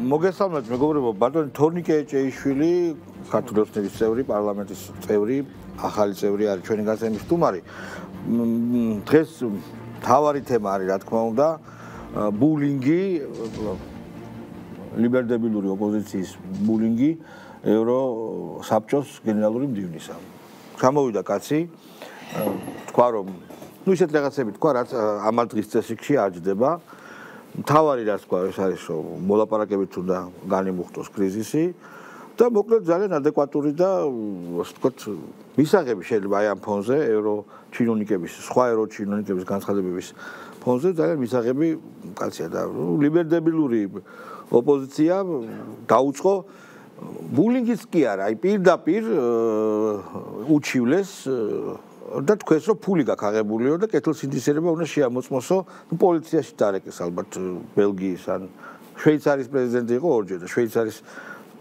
მოგესალმებით მეგობრებო, ბატონი თორნიკე ეჭეიშვილი, ქართული ოცნების წევრი, პარლამენტის წევრი, ახალი წევრი არის ჩვენი გაზეთის სტუმარი. დღეს მთავარი თემა არის, რა თქმა უნდა, ბულინგი, ლიბერდებილური ოპოზიციის ბულინგი ევროსაბჭოს გენერალური მდივნისა. გამოვიდა კაცი, თქვა რომ, ისეთ რაღაცები თქვა, რაც ამ დღის წესრიგში აჯდება. მთავარი რაც თქვა, ეს არის რომ მოლაპარაკებით უნდა განიმუხტოს კრიზისი და მოკლედ ძალიან ადეკვატური და ასე ვთქვათ, მისაღები შეიძლება აი ამ ფონზე ევროჩინოვნიკების, სხვა ევროჩინოვნიკების განცხადებების ფონზე ძალიან მისაღები კაცია და ლიბერდებილური ოპოზიცია დაუწყო ბულინგიც კი არა, აი პირდაპირ უჩივლეს და თქვენს რომ ფული გაქვს აღებულიო და კეთილსინდისერება უნდა შეამოწმოსო პოლიციაში დარეკეს ალბათ ბელგიის ან შვეიცარიის პრეზიდენტი იყო ორჯერ და შვეიცარიის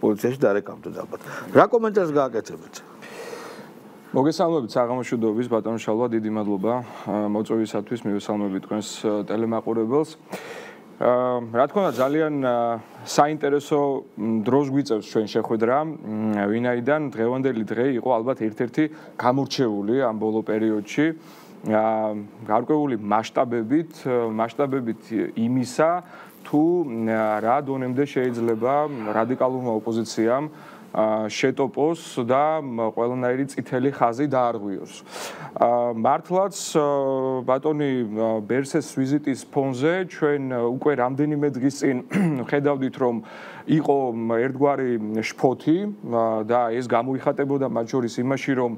პოლიციაში დარეკავდნენ ალბათ. რა კომენტარს გააკეთებთ? მოგესალმებით საღამოშვიდობის ბატონ შალვა, დიდი მადლობა მოწვევისათვის, მივესალმებით თქვენს ტელემაყურებელს. რა თქმა უნდა ძალიან საინტერესო დროს გვიწევს ჩვენ შეხვედრა, ვინაიდან დღევანდელი დღე იყო ალბათ ერთ-ერთი გამორჩეული ამ ბოლო პერიოდში, გარკვეული მასშტაბებით იმისა, თუ რა დონემდე შეიძლება რადიკალურმა ოპოზიციამ შეტოპოს და ყველანაირი წითელი ხაზი დაარღვიოს. მართლაც ბატონი ბერსეს ვიზიტის ფონზე ჩვენ უკვე რამდენიმე დღის წინ ხედავდით რომ იყო ერთგვარი შფოთი და ეს გამოიხატებოდა მათ შორის იმაში რომ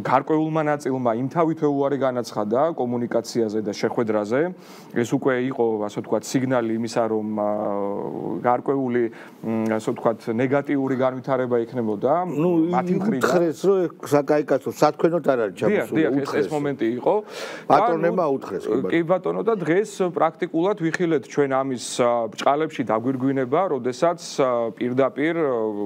გარკვეულმა ნაწილმა იმთავითვე უარი განაცხადა კომუნიკაციაზე და შეხვედრაზე. ეს უკვე იყო ასე ვთქვათ სიგნალი იმისა რომ გარკვეული ასე ვთქვათ ნეგატიური განვითარება იქნებოდა მათი მხრიდან. უთხრეს რომ საკაიკაცო სათქვენოდ არ არის ჩამოსული. ეს მომენტი იყო. ბატონებმა უთხრეს. კი ბატონო და დღეს პრაქტიკულად ვიხილეთ ჩვენ ამის ბჭყალებში დაგვირგვინება, როდესაც პირდაპირ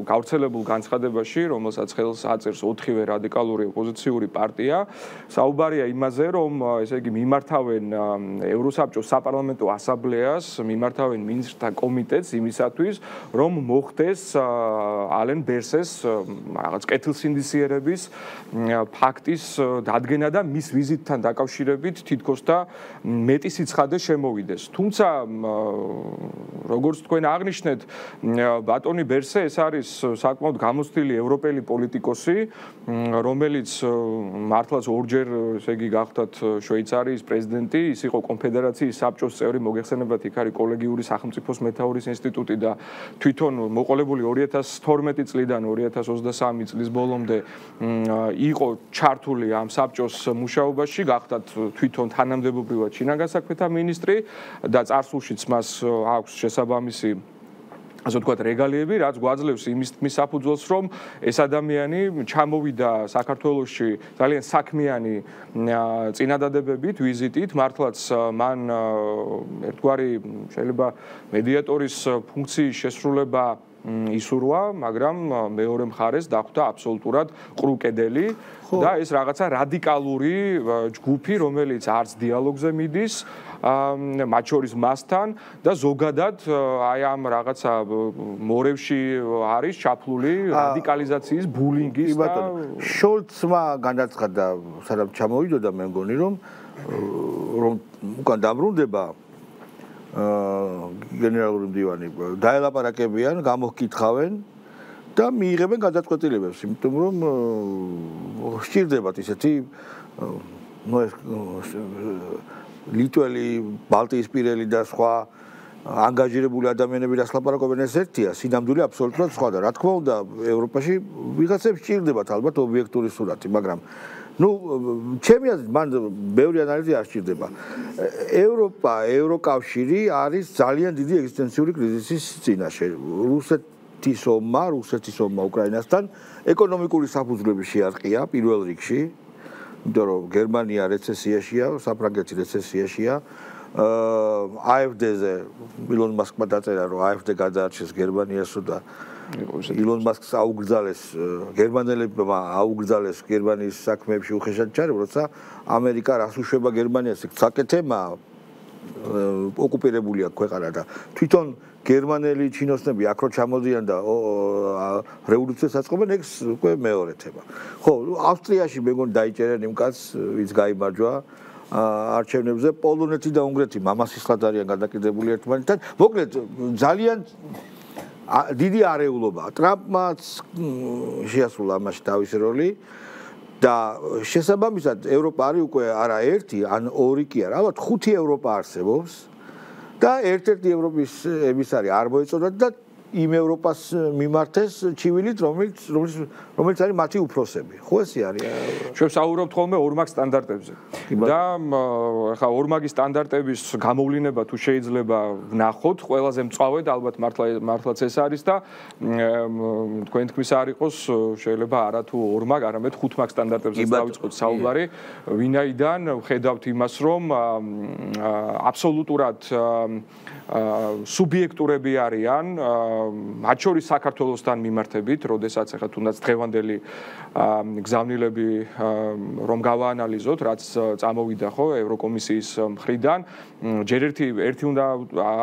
გავრცელებულ განცხადებაში, რომელსაც ხელს აწერს 4-ვე რადიკალური ოპოზიციური პარტია, საუბარია იმაზე, რომ ესე იგი მიმართავენ ევროსაბჭოს საპარლამენტო ასამბლეას, მიმართავენ მინისტრთა კომიტეტს იმისათვის, რომ მოხდეს ალენ ბერსეს რაღაც კეთილსინდისიერების ფაქტის დადგენა და მის ვიზიტთან დაკავშირებით თითქოს და მეტი სიცხადე შემოვიდეს. თუმცა როგორც თქვენ აღნიშნეთ, ბატონი ბერსე ეს არის საკმაოდ გამოცდილი ევროპელი პოლიტიკოსი, რომელიც მართლაც ორჯერ ესე იგი გახდათ შვეიცარიის პრეზიდენტი, ის იყო კონფედერაციის საბჭოს წევრი, მოგეხსენებათ იქ არის კოლეგიური სახელმწიფოს მეთაურის ინსტიტუტი და თვითონ მოყოლებული 2012 წლიდან 2023 წლის ბოლომდე იყო ჩართული ამ საბჭოს მუშაობაში, გახდათ თვითონ თანამდებობრივად შინაგან საქმეთა მინისტრი და წარსულშიც მას აქვს შესაბამისი ასე ვთქვათ რეგალიები, რაც გვაძლევს იმის საფუძველს, რომ ეს ადამიანი ჩამოვიდა საქართველოში ძალიან საქმიანი წინადადებებით, ვიზიტით, მართლაც მან ერთგვარი შეიძლება მედიატორის ფუნქციის შესრულება ისურვა, მაგრამ მეორე მხარეს დახვდა აბსოლუტურად ყრუკედელი და ეს რაღაცა რადიკალური ჯგუფი, რომელიც არც დიალოგზე მიდის, მათ შორის მასთან და ზოგადად აი ამ რაღაცა მორევში არის ჩაფლული რადიკალიზაციის ბულინგის და შოლცმა განაცხადა, სადაც ჩამოვიდოდა მე მგონი რომ უკან დამბრუნდება გენერალური მდივანი დაელაპარაკებიან, გამოჰკითხავენ და მიიღებენ გადაწყვეტილებებს, იმიტომ რომ სჭირდებათ ისეთი ლიტველი, ბალტიისპირელი და სხვა ანგაჟირებული ადამიანები რაც ლაპარაკობენ ეს ერთია, სინამდვილე აბსოლუტურად სხვა და რა თქმა უნდა ევროპაში ვიღაცებს სჭირდებათ ალბათ ობიექტური სურათი, მაგრამ ჩემი აზრით მან ბევრი ანალიზი არ სჭირდება. ევროპა, ევროკავშირი არის ძალიან დიდი ეგზისტენციური კრიზისის წინაშე. რუსეთის ომმა უკრაინასთან ეკონომიკური საფუძვლები შეარყია პირველ რიგში, იმიტომ რომ გერმანია რეცესიაშია, საფრანგეთი რეცესიაშია. AfD-ზე ილონ მასკმა დაწერა, რომ AfD გადაარჩეს გერმანიასო და ილონ მასკს აუგრძალეს, გერმანელებმა აუგრძალეს გერმანიის საქმეებში უხეშად ჩარევ, როცა ამერიკა რას უშვება გერმანიას, საკეთემა ოკუპირებული აქვს ქვეყანა და თვითონ გერმანელი ჩინოსნები აქ რო ჩამოდიან და რევოლუციას აწყობენ, ეგ უკვე მეორეთება. ხო, ავსტრიაში მეგონი დაიჭერენ იმ კაცს, ვინც გაიმარჯვა არჩევნებზე, პოლონეთი და უნგრეთი მამასისხლად არიან გადაკიდებული ერთმანეთთან. მოკლედ, ძალიან დიდი არეულობაა. ტრამპმაც შეასრულა ამაში თავისი როლი და შესაბამისად ევროპა არის უკვე არა ერთი, ან ორი კი არა, ალბათ 5 ევროპა არსებობს და ერთ-ერთი ევროპის ემისარი არ მოეწოდათ და იმ ევროპას მიმართეს ჩივილით, რომელიც არის მათი უფროსები. ხო ესე არის? ჩვენ საუბრობთ ხოლმე ორმაგ სტანდარტებზე. და ხა ორმაგი სტანდარტების გამოვლინება თუ შეიძლება ვნახოთ, ყველაზე მწვავედ ალბათ მართლაც ეს არის და თქვენ თქმის არ იყოს შეიძლება არა თუ ორმაგ, არამედ 5 მაგ სტანდარტებზე დავიწყოთ საუბარი, ვინაიდან ვხედავთ იმას, რომ აბსოლუტურად სუბიექტურები არიან, მათ შორის საქართველოსთან მიმართებით, როდესაც ახლა თუნდაც დღევანდელი გზავნილები რომ გავაანალიზოთ, რაც წამოვიდა ხო ევროკომისიის მხრიდან, ჯერ ერთი უნდა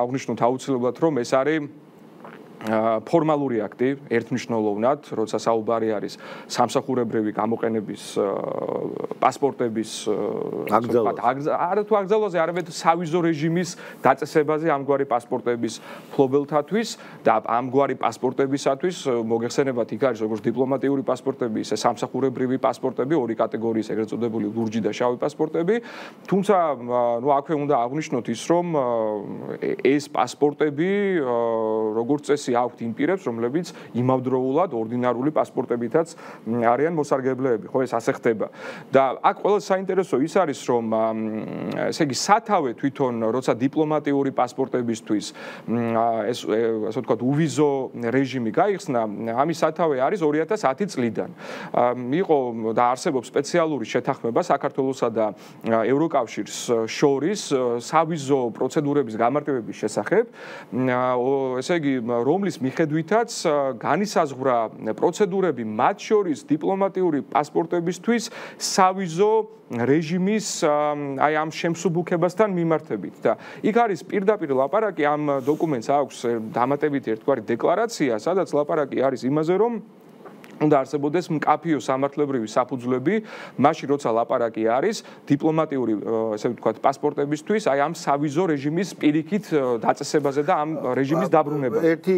აღვნიშნოთ აუცილებლად, რომ ეს არის ფორმალური აქტი, ერთმნიშვნელოვნად, როცა საუბარი არის სამსახურებრივი გამოყენების პასპორტების არა თუ აკრძალვაზე, არამედ სავიზო რეჟიმის დაწესებაზე ამგვარი პასპორტების ფლობელთათვის და ამგვარი პასპორტებისათვის მოგეხსენებათ იქ არის როგორც დიპლომატიური პასპორტები, ისე სამსახურებრივი პასპორტები, ორი კატეგორიის ეგრეთ წოდებული ლურჯი და შავი პასპორტები, თუმცა ნუ აქვე უნდა აღვნიშნოთ ის, რომ ეს პასპორტები როგორც წესი აქვთ იმ პირებს, რომლებიც იმავდროულად ორდინარული პასპორტებითაც არიან მოსარგებლეები, ხო ეს ასე ხდება. და აქ ყველაზე საინტერესო ის არის, რომ ესე იგი სათავე თვითონ როცა დიპლომატიური პასპორტებისთვის ეს ასე ვთქვათ უვიზო რეჟიმი გაიხსნა, ამის სათავე არის 2010 წლიდან. იყო და არსებობს სპეციალური შეთანხმება საქართველოსა და ევროკავშირს შორის სავიზო პროცედურების გამარტივების შესახებ, ესე იგი რომლის მიხედვითაც განისაზღვრა პროცედურები მათ შორის დიპლომატიური პასპორტებისთვის სავიზო რეჟიმის აი ამ შემსუბუქებასთან მიმართებით და იქ არის პირდაპირ ლაპარაკი ამ დოკუმენტს აქვს დამატებითი ერთგვარი დეკლარაცია, სადაც ლაპარაკი არის იმაზე, რომ უნდა არსებობდეს მკაფიო სამართლებრივი საფუძვლები, მაშინ როცა ლაპარაკი არის დიპლომატიური, ესე ვთქვათ, პასპორტებისთვის, აი ამ სავიზო რეჟიმის პირიქით დაწესებაზე და ამ რეჟიმის დაბრუნებაზე. ერთი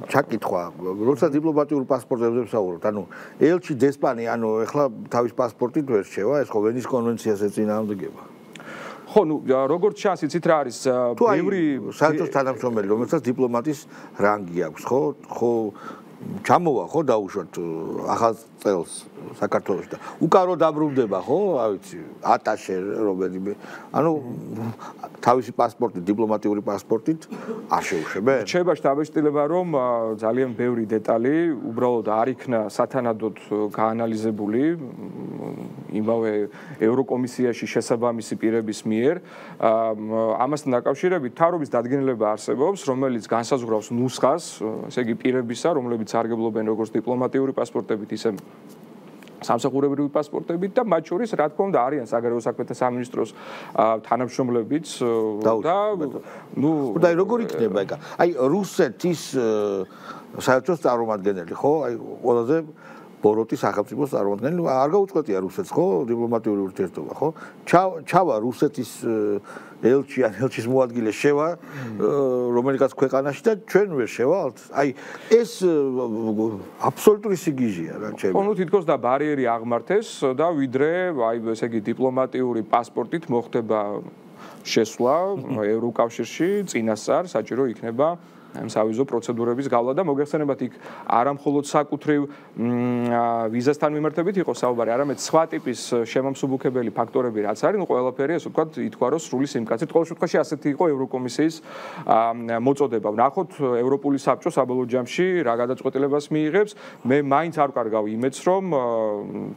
ჩაკითხვა, როცა დიპლომატიურ პასპორტებზე ვსაუბრობთ, ანუ ელჩი დესპანი, ანუ ეხლა თავის პასპორტით ვერ რჩება, ეს ხო ვენის კონვენციას ეწინააღმდეგება. ხო, ნუ როგორც ჩანს, იცით რა არის, ბევრი საერთოდ თანამშრომელი, რომელსაც დიპლომატის რანგი აქვს, ხო ჩამოვა ხო დაუშვათ ახალ წელს საქართველოში და უკარო დაბრუნდება ხო, რა ვიცი, ატაშე რომელიმე, ანუ თავისი პასპორტით, დიპლომატიური პასპორტით არ შეუშვებენ. რჩება შთაბეჭდილება, რომ ძალიან ბევრი დეტალი უბრალოდ არ იქნა სათანადოდ გაანალიზებული იმავე ევროკომისიაში შესაბამისი პირების მიერ. ამასთან დაკავშირებით თავრობის დადგენილება არსებობს, რომელიც განსაზღვრავს ნუსხას, ესე იგი პირებისა, რომლებიც სარგებლობენ როგორც დიპლომატიური პასპორტებით, ისე სამსახურებრივი პასპორტებით და მათ შორის რა თქმა უნდა არიან საგარეო საქმეთა სამინისტროს თანამშრომლებიც და ნუ და როგორ იქნება ეგ? აი რუსეთის საერთო წარმომადგენელი ხო? აი ყველაზე ბოროტი სახელმწიფოს წარმომადგენელი არ გაუწყვეტია რუსეთს ხო? დიპლომატიური ურთიერთობა ხო? ჩავა რუსეთის ელჩი ან ელჩის მოადგილე შევა რომელიღაც ქვეყანაში და ჩვენ ვერ შევალთ. აი ეს აბსოლუტური სიგიჟეა რა ჩემი. ხო, ნუ თითქოს და ბარიერი აღმართეს და ვიდრე აი ესე იგი დიპლომატიური პასპორტით მოხდება შესვლა ევროკავშირში, წინასწარ საჭირო იქნება ამ სავიზო პროცედურების გავლა და მოგეხსენებათ იქ არა მხოლოდ საკუთრივ ვიზასთან მიმართებით იყო საუბარი, არამედ სხვა ტიპის შემამსუბუქებელი ფაქტორები რაც არის, ნუ ყველაფერი ასე ვთქვათ, ითქვა რომ სრული სიმკაცით. ყოველ შემთხვევაში ასეთი იყო ევროკომისიის მოწოდება. ვნახოთ ევროპული საბჭო საბოლოო ჯამში რა გადაწყვეტილებას მიიღებს. მე მაინც არ ვკარგავ იმედს, რომ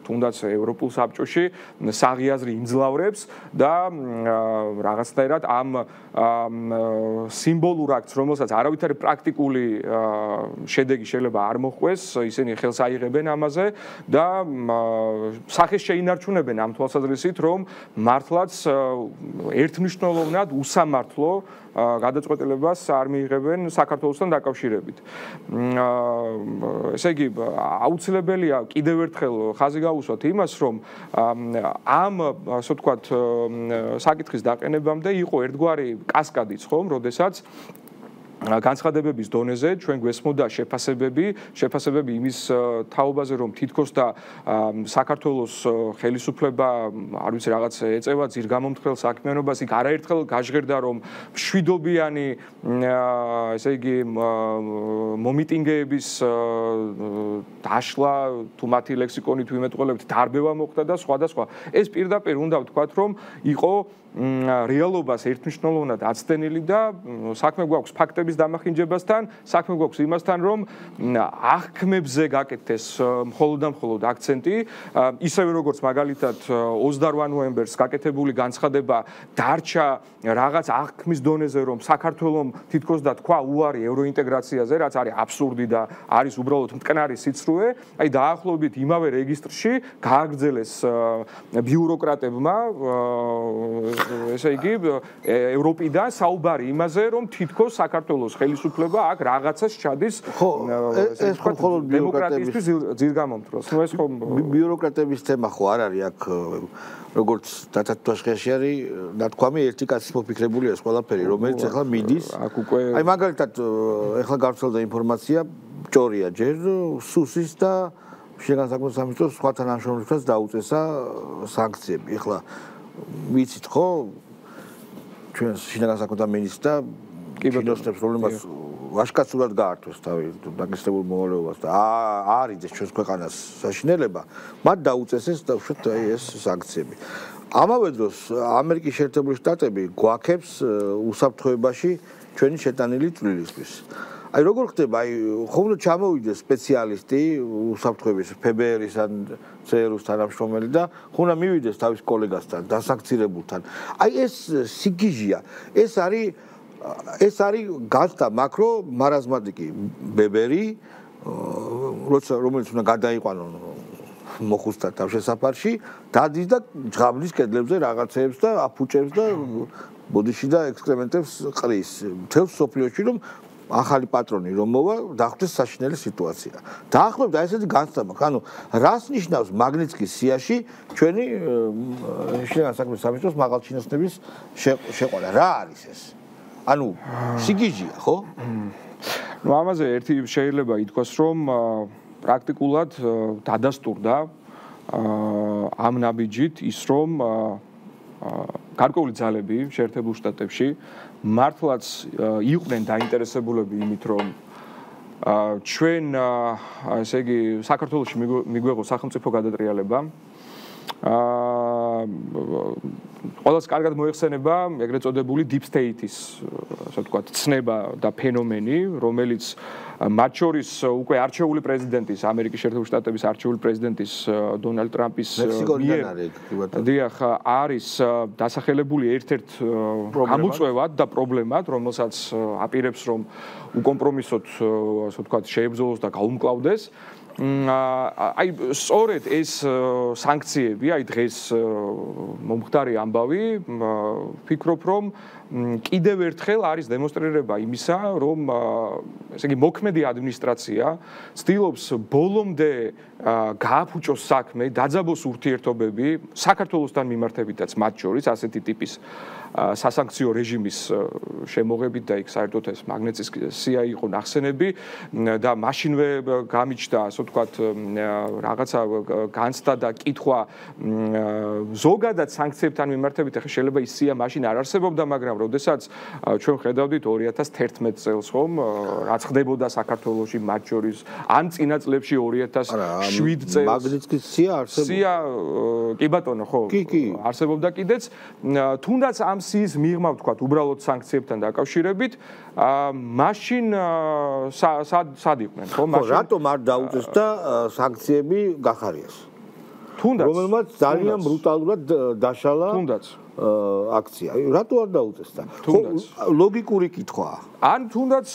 თუნდაც ევროპულ საბჭოში საღიაზრი იმძლავრებს და რაღაცნაირად ამ სიმბოლურ აქტს, რომელსაც არავითარი საკუთარი პრაქტიკული შედეგი შეიძლება არ მოხვდეს, ისინი ხელს აიღებენ ამაზე და სახეს შეინარჩუნებენ ამ თვალსაზრისით, რომ მართლაც ერთმნიშვნელოვნად უსამართლო გადაწყვეტილებას არ მიიღებენ საქართველოსთან დაკავშირებით. ესე იგი, აუცილებელია კიდევ ერთხელ ხაზი გავუსვათ იმას, რომ ამ ასე ვთქვათ საკითხის დაყენებამდე იყო ერთგვარი კასკადიც, ხომ, როდესაც განცხადებების დონეზე ჩვენ გვესმოდა შეფასებები იმის თაობაზე, რომ თითქოს და საქართველოს ხელისუფლება, არ ვიცი, რაღაც ეწევა ძირგამომთხრელ საქმიანობას, იქ არაერთხელ გაჟღერდა, რომ მშვიდობიანი, ესე იგი, მომიტინგეების დაშლა, თუ მათი ლექსიკონით ვიმეტყველებთ, დარბევა მოხდა და სხვა და სხვა. ეს პირდაპირ უნდა ვთქვათ, რომ იყო რეალობას ერთმნიშვნელოვნად აცდენილი და საქმე გვაქვს ფაქტების დამახინჯებასთან, საქმე გვაქვს იმასთან, რომ აღქმებზე გაკეთდეს მხოლოდ და მხოლოდ აქცენტი, ისევე როგორც მაგალითად 28 ნოემბერს გაკეთებული განცხადება დარჩა რაღაც აღქმის დონეზე, რომ საქართველოს თითქოს და თქვა უარი ევროინტეგრაციაზე, რაც არის აბსურდი და არის უბრალოდ მტკნარი სიცრუე, აი დაახლოებით იმავე რეგისტრში გააგრძელეს ბიუროკრატებმა ესე იგი ევროპიდან საუბარი იმაზე, რომ თითქოს საქართველოს ხელისუფლება აქ რაღაცას ჩადის ეს მხოლოდ დემოკრატიისთვის ძირგამომთროს. ნუ ეს ხომ ბიუროკრატების თემა ხო არ არის აქ როგორც დათათვაშხეში არის ნათქვამი ერთი კაცის მოფიქრებული ეს ყველაფერი, რომელიც ახლა მიდის. აქ უკვე აი მაგალითად ახლა გავრცელდა ინფორმაცია ჭორია ჯერ სუსის და შინაგან საქმეთა სამინისტროს სხვა თანამშრომლებსაც დაუწესა სანქციები. ახლა ვიცით ხო ჩვენ შინაგან საქმეთა მინისტრა კიბერნეტიკის პრობლემას ვაშკაცურად გაართვეს თავი დაგესტებულ მოვალეობას და არიძეს ჩვენს ქვეყანას საშინელება, მათ დაუწესეს და უშუალოდ ეს სანქციები. ამავე დროს ამერიკის შეერთებული შტატები გვაქებს უსაფრთხოებაში ჩვენი შეტანილი წვლილისთვის. აი როგორ ხდება, აი ხომ უნდა ჩამოვიდეს სპეციალისტი უსაფრთხოების FBR-ის ან CERU-ს თანამშრომელი და ხომ უნდა მივიდეს თავის კოლეგასთან, დასანქცირებულთან. აი ეს სიგიჟია, ეს არის გასტა მაკრო მარაზმატიკი ბებერი, რომელიც უნდა გადაიყვანონ მოხუცთა თავშესაფარში, დადის და ჯღაბნის კედლებზე რაღაცეებს და აფუჭებს და ბოდიში და ექსკრემენტებს ყრის. მთელს სოფლიოში რომ ახალი პატრონი რომ მოვა, დახვდეს საშინელი სიტუაცია. დაახლოებით აი ესეთი განცდა მაქვს. ანუ რას ნიშნავს მაგნიცკის სიაში ჩვენი შინაგან საქმეთა სამინისტროს მაღალჩინოსნების შეყვანა? რა არის ეს? ანუ სიგიჟია, ხო? ნუ ამაზე ერთი შეიძლება ითქვას, რომ პრაქტიკულად დადასტურდა ამ ნაბიჯით ის, რომ გარკვეული ძალები შეერთებულ შტატებში მართლაც იყვნენ დაინტერესებულები იმით, რომ ჩვენ ესე იგი საქართველოში მიგვეღო სახელმწიფო გადატრიალება. ყველას კარგად მოიხსენება ეგრეთ წოდებული deep state-ის, ასე ვთქვათ, ცნება და ფენომენი, რომელიც მათ შორის უკვე არჩეული პრეზიდენტის, ამერიკის შეერთებული შტატების არჩეული პრეზიდენტის დონალდ ტრამპის დიახ, არის დასახელებული ერთ-ერთ გამოწვევად და პრობლემად, რომელსაც აპირებს, რომ უკომპრომისოდ, ასე ვთქვათ, შეებრძოლოს და გაუმკლავდეს. აი სწორედ ეს სანქციები, აი დღეს მომხდარი ამბავი, ვფიქრობ, რომ კიდევ ერთხელ არის დემონსტრირება იმისა, რომ ესე იგი მოქმედი ადმინისტრაცია ცდილობს ბოლომდე გააფუჭოს საქმე, დაძაბოს ურთიერთობები საქართველოსთან მიმართებითაც მათ შორის ასეთი ტიპის სასანქციო რეჟიმის შემოღებით და იქ საერთოდ ეს მაგნიცკისია იყო ნახსენები და მაშინვე გამიჩნდა, ასე ვთქვათ, რაღაცა განცდა და კითხვა ზოგადად სანქციებთან მიმართებით, ახლა შეიძლება ის სია მაშინ არ არსებობდა, მაგრამ როდესაც ჩვენ ხედავდით 2011 წელს, ხომ, რაც ხდებოდა საქართველოში მათ შორის, ან წინა წლებში 2007 წელს მაგნიცკის სია არსებობდა. სია კი ბატონო, ხო, არსებობდა კიდეც, თუნდაც ამ სიის მიღმა, ვთქვათ, უბრალოდ სანქციებთან დაკავშირებით, მაშინ სად იყვნენ, ხო? მაშინ რატომ არ დაუწეს და სანქციები გახარიეს? რომელმაც ძალიან ბრუტალურად დაშალა აქცია. რატო არ დაუწესდა? ლოგიკური კითხვაა. ან თუნდაც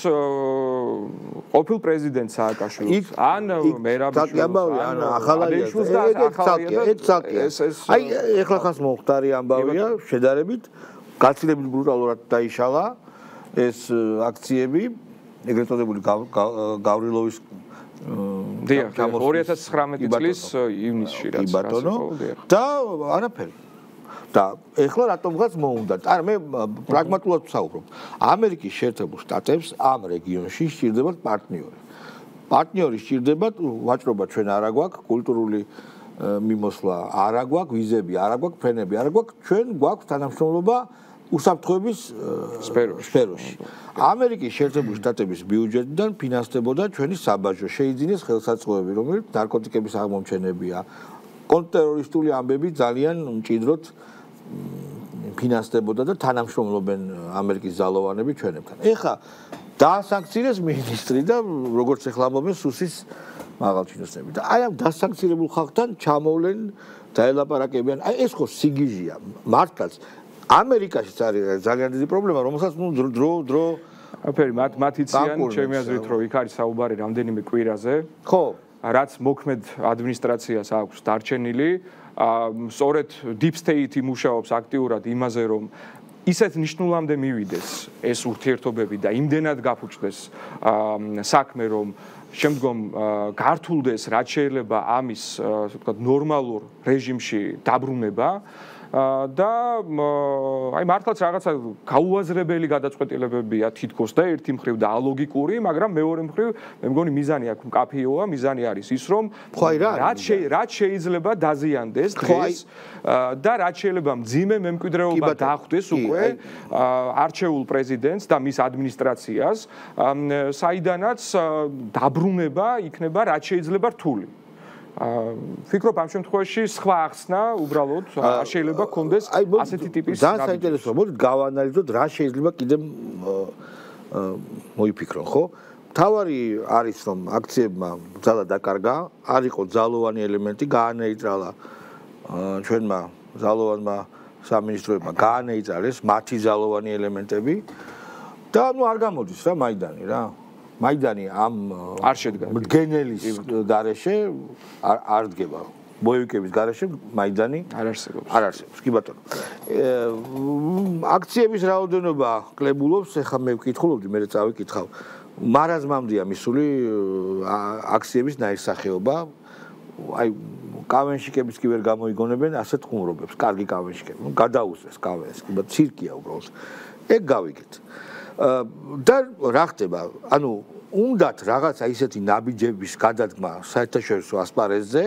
ყოფილ პრეზიდენტ სააკაშვილს, ან მერაბიშვილს, ან ახალაიას და ახალაიას. აი ეხლა ხას მომხდარი ამბავია, შედარებით გაცილებით ბრუტალურად დაიშალა ეს აქციები, ეგრეთ წოდებული გავრილოვის 2019 წლის ივნისში რაც და არაფერი. და ეხლა რატომღაც მოუნდათ. არა მე პრაგმატულად ვსაუბრობ. ამერიკის შეერთებულ შტატებს ამ რეგიონში სჭირდებათ პარტნიორი. პარტნიორი სჭირდებათ, ვაჭრობა ჩვენ არა გვაქვს, კულტურული მიმოსვლა არა გვაქვს, ვიზები არა გვაქვს, ფრენები არა გვაქვს, ჩვენ გვაქვს თანამშრომლობა უსაფრთხოების სფეროში. ამერიკის შეერთებული შტატების ბიუჯეტიდან ფინანსდებოდა ჩვენი საბაჟო, შეიძინეს ხელსაწყოები, რომელიც ნარკოტიკების აღმომჩენებია. კონტრტერორისტული ამბები ძალიან მჭიდროდ ფინანსდებოდა და თანამშრომლობენ ამერიკის ძალოვანები ჩვენებთან. ეხლა დაასანქცირეს მინისტრი და როგორც ეხლა ამბობენ სუსის მაღალჩინოსნები. და აი ამ დასანქცირებულ ხალხთან ჩამოვლენ, დაელაპარაკებიან. აი ეს ხო სიგიჟია. მართლაც ამერიკაშიც არის ძალიან დიდი პრობლემა, რომელსაც დრო აფერი მათ იციან, ჩემი აზრით, რომ იქ არის საუბარი რამდენიმე კვირაზე. ხო, რაც მოქმედ ადმინისტრაციას აქვს დარჩენილი, სწორედ deep state იმუშაობს აქტიურად იმაზე, რომ ისეთ ნიშნულამდე მივიდეს ეს ურთიერთობები და იმდენად გაფუჭდეს საქმე, რომ შემდგომ გართულდეს რაც შეიძლება ამის, ასე ვთქვათ, ნორმალურ რეჟიმში დაბრუნება და აი მართლაც რაღაცა გაუაზრებელი გადაწყვეტილებებია თითქოს და ერთი მხრივ და ალოგიკური, მაგრამ მეორე მხრივ მე მგონი მიზანი აქ მკაფიოა, მიზანი არის ის, რომ რაც შეიძლება დაზიანდეს დღეს და რაც შეიძლება მძიმე მემკვიდრეობა დახვდეს უკვე არჩეულ პრეზიდენტს და მის ადმინისტრაციას, საიდანაც დაბრუნება იქნება რაც შეიძლება რთული. ფიქრობ ამ შემთხვევაში სხვა ახსნა უბრალოდ არ შეიძლება კონდეს ასეთი ტიპის ძალიან საინტერესოა. მოდით გავანალიზოთ რა შეიძლება კიდე მოიფიქრონ, ხო? თავარი არის რომ აქციებმა ძალა დაკარგა, არ იყო ძალოვანი ელემენტი, გაანეიტრალა ჩვენმა ძალოვანმა სამინისტროებმა გაანეიტრალეს მათი ძალოვანი ელემენტები და ნუ არ გამოდის რა მაიდანი რა. მაიდანი ამ არ შედგა მდგენელის გარეშე არ დგება. ბოევიკების გარეშე მაიდანი არ არსებობს. არ არსებობს, კი ბატონო. აქციების რაოდენობა კლებულობს, ეხლა მე ვკითხულობდი, მე წავიკითხავ. მარაზმამდეა მისული აქციების ნაირსახეობა. აი კავენშიკების კი ვერ გამოიგონებენ ასეთ ხუმრობებს, კარგი კავენშიკები. გადაუსვეს კავენს, კი ბატონო, ცირკია უბრალოდ. ეგ გავიგეთ. და რა ხდება? ანუ უნდათ რაღაცა ისეთი ნაბიჯების გადადგმა საერთაშორისო ასპარეზზე,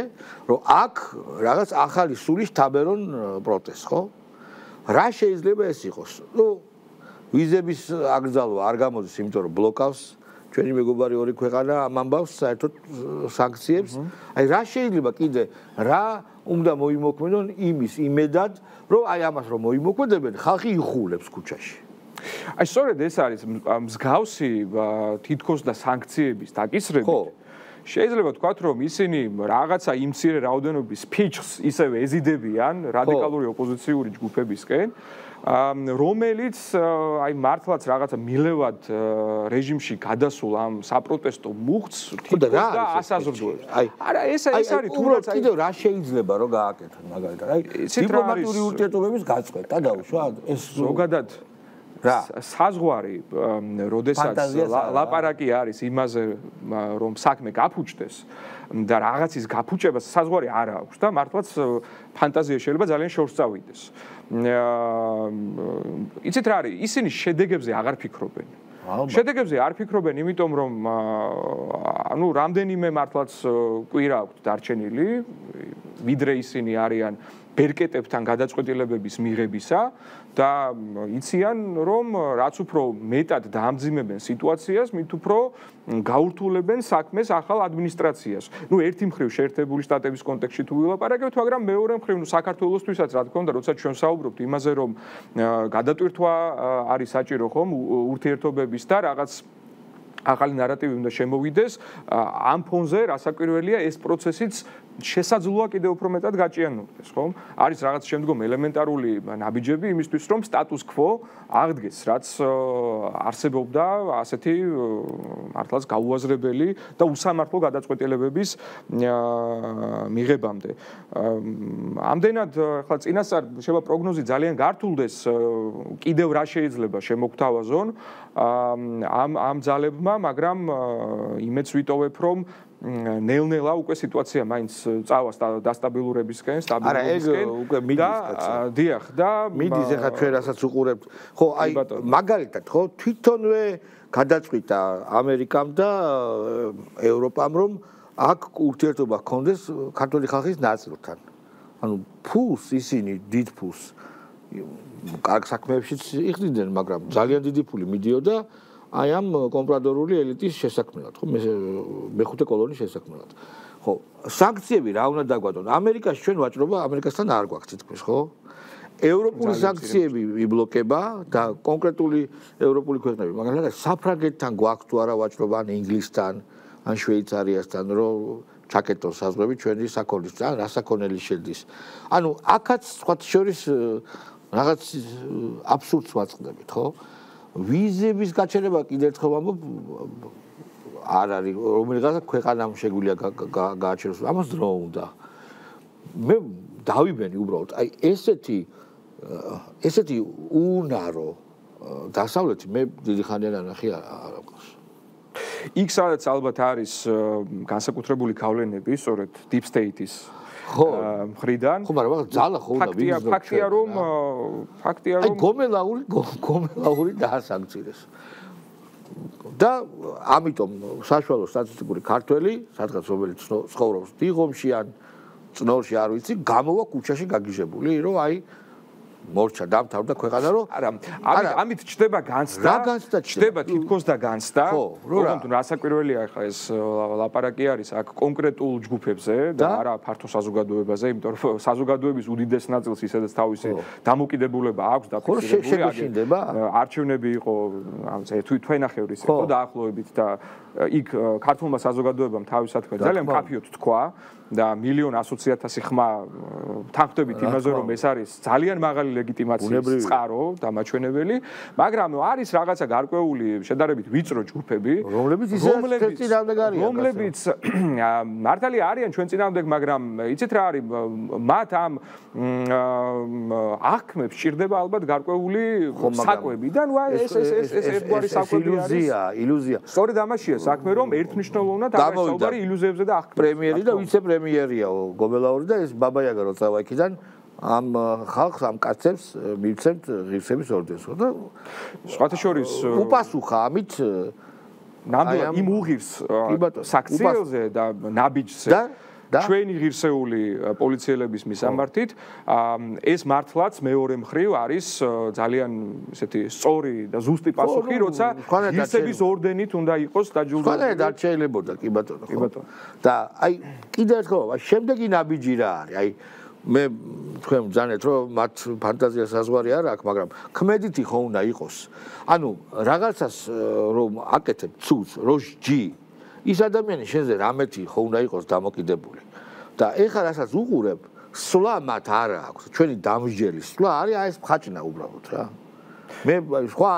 რომ აქ რაღაც ახალი სულის თაბერონ პროტესტს, ხო? რა შეიძლება ეს იყოს? ნუ ვიზების აკრძალვა არ გამოდის, იმიტომ რომ ბლოკავს ჩვენი მეგობარი ორი ქვეყანა ამ ამბავს საერთოდ სანქციებს. აი რა შეიძლება კიდე რა უნდა მოიმოქმედონ იმის იმედად, რომ აი ამას რომ მოიმოქმედებენ, ხალხი იხულებს ქუჩაში. აი სწორედ ეს არის მსგავსი თითქოს და სანქციების დაკისრებით. შეიძლება ვთქვათ, რომ ისინი რაღაცა იმ მცირე რაოდენობის ფიჩხს ისევ ეზიდებიან რადიკალური ოპოზიციური ჯგუფებისკენ, რომელიც აი მართლაც რაღაცა მილევად რეჟიმში გადასულ ამ საპროტესტო მუხტს თითქოს და ასაზრდოებს. არა ეს არის თუნდაც კიდევ რა შეიძლება რომ გააკეთონ მაგალითად. აი დიპლომატიური ურთიერთობების გაწყვეტა დაუშვათ ეს ზოგადად საზღვარი, როდესაც ლაპარაკი არის იმაზე, რომ საქმე გაფუჭდეს და რაღაცის გაფუჭებას საზღვარი არ აქვს და მართლაც ფანტაზია შეიძლება ძალიან შორს წავიდეს. იცით რა არის? ისინი შედეგებზე აღარ ფიქრობენ. შედეგებზე არ ფიქრობენ, იმიტომ რომ ანუ რამდენიმე მართლაც კვირა აქვთ დარჩენილი, ვიდრე ისინი არიან ბერკეტებთან გადაწყვეტილებების მიღებისა და იციან რომ რაც უფრო მეტად დაამძიმებენ სიტუაციას, მით უფრო გაურთულებენ საქმეს ახალ ადმინისტრაციას. ნუ ერთი მხრივ შეერთებული შტატების კონტექსტში თუ ვილაპარაკებთ, მაგრამ მეორე მხრივ ნუ საქართველოსთვისაც რა თქმა უნდა, როცა ჩვენ საუბრობთ იმაზე, რომ გადატვირთვა არის საჭირო ხომ ურთიერთობების და რაღაც ახალი ნარატივი უნდა შემოვიდეს ამ ფონზე რასაკვირველია ეს პროცესიც შესაძლოა კიდევ უფრო მეტად გაჭიანურდეს, ხო? არის რაღაც შემდგომ ელემენტარული ნაბიჯები იმისთვის, რომ სტატუს კვო აღდგეს, რაც არსებობდა ასეთი მართლაც გაუაზრებელი და უსამართლო გადაწყვეტილებების მიღებამდე. ამდენად ახლა წინასწარ შევა პროგნოზი ძალიან გართულდეს, კიდევ რა შეიძლება შემოგთავაზონ ამ ძალებმა, მაგრამ იმედს ვიტოვებ, რომ ნელ-ნელა უკვე სიტუაცია მაინც წავა დასტაბილურებისკენ, სტაბილურობისკენ. უკვე მიდის კაცო. დიახ, და მიდის ახლა ჩვენ რასაც უყურებთ. ხო, აი მაგალითად, ხო, თვითონვე გადაწყვიტა ამერიკამ და ევროპამ, რომ აქ ურთიერთობა ჰქონდეს ქართული ხალხის ნაწილთან. ანუ ფულს ისინი დიდ ფულს კარგ საქმეებშიც იხდიდნენ, მაგრამ ძალიან დიდი ფული მიდიოდა აი ამ კომპრადორული ელიტის შესაქმნელად, ხო, მეხუთე კოლონის შესაქმნელად. ხო, სანქციები რა უნდა დაგვატონ? ამერიკაში ჩვენ ვაჭრობა ამერიკასთან არ გვაქვს თითქმის, ხო? ევროპული სანქციები იბლოკება და კონკრეტული ევროპული ქვეყნები, მაგრამ საფრანგეთთან გვაქვს თუ არა ვაჭრობა ან ინგლისთან, ან შვეიცარიასთან, რომ ჩაკეტონ საზღვრები ჩვენი საქონლისთან, რა საქონელი შედის. ანუ აქაც სხვა შორის რაღაც აბსურდს ვაწყდებით, ხო? ვიზების გაჩერება კიდევ ერთხელ ვამბობ არ არის რომელიღაცა ქვეყანამ შეგვიძლია გააჩეროს ამას დრო უნდა მე დავიბენი უბრალოდ აი ესეთი უნარო დასავლეთი მე დიდი ხანია ნახე არ აქვს იქ სადაც ალბათ არის განსაკუთრებული გავლენები სწორედ deep state-ის ხო მხრიდან ხო მაგრამ ძალა ხო უნდა ვიზნო ფაქტია რომ აი გომელაური დაასანქცირეს და ამიტომ საშუალო სტატისტიკური ქართველი სადღაც რომელიც ცხოვრობს დიღომში ან წნორში არ ვიცი გამოვა ქუჩაში გაგიჟებული რომ აი მორჩა დამთავრდა ქვეყანა რომ არა ამით ჩდება განცდა ჩდება თითქოს და განცდა რომ რასაკვირველია ახლა ეს ლაპარაკი არის აქ კონკრეტულ ჯგუფებზე და არა ფართო საზოგადოებაზე იმიტომ რომ საზოგადოების უდიდეს ნაწილს ისედაც თავისი დამოკიდებულება აქვს და შეგვეშინდება არჩევნები იყო თვენახევრის იყო დაახლოებით და იქ ქართულმა საზოგადოებამ თავის საქმე ძალიან მკაფიოდ თქვა და 1,100,000 ხმა თანხმდებით იმაზე რომ ეს არის ძალიან მაღალი ლეგიტიმაციის წყარო დამაჩვენებელი მაგრამ არის რაღაცა გარკვეული შედარებით ვიწრო ჯგუფები რომლებიც რომლებიც მართალია არიან ჩვენ წინააღმდეგ მაგრამ იცით რა არის მათ ამ აღქმებს სჭირდება ალბათ გარკვეული საკვები და ნუ ეს ერთგვარი საკვები არის ილუზია სწორედ ამაშია საქმე რომ ერთნიშნულოვნად არის საუბარი ილუზიებზე და აღქმებს პრემიერი და ვიცე-პრემიერია გომელაური და ეს ბაბაიაგა რო წავა იქიდან ამ ხალხს ამ კაცებს მივცემთ ღირსების ორდენს ხო და სხვათა შორის უპასუხა ამით ნამდვილად იმ უღირს საქციელზე და ნაბიჯზე ჩვენი ღირსეული პოლიციელების მისამართით ეს მართლაც მეორე მხრივ არის ძალიან ესეთი სწორი და ზუსტი პასუხი როცა ღირსების ორდენით უნდა იყოს დაჯილდოვებული და შეიძლება კი ბატონო და აი კიდევ ერთხელ შემდეგი ნაბიჯი რა არის აი მე თქვენ ბრძანეთ რომ მათ ფანტაზია საზღვარი არ აქვს მაგრამ ქმედითი ხო უნდა იყოს ანუ რაღაცას რომ აკეთებ ცუც როჟჯი ის ადამიანი შენზე რამეთი ხო უნდა იყოს დამოკიდებული და ეხლა რასაც უყურებ სვლა მათ არ აქვს ჩვენი დამსჯელი სვლა არის აი ეს მხაჭნა უბრალოდ რა მე სხვა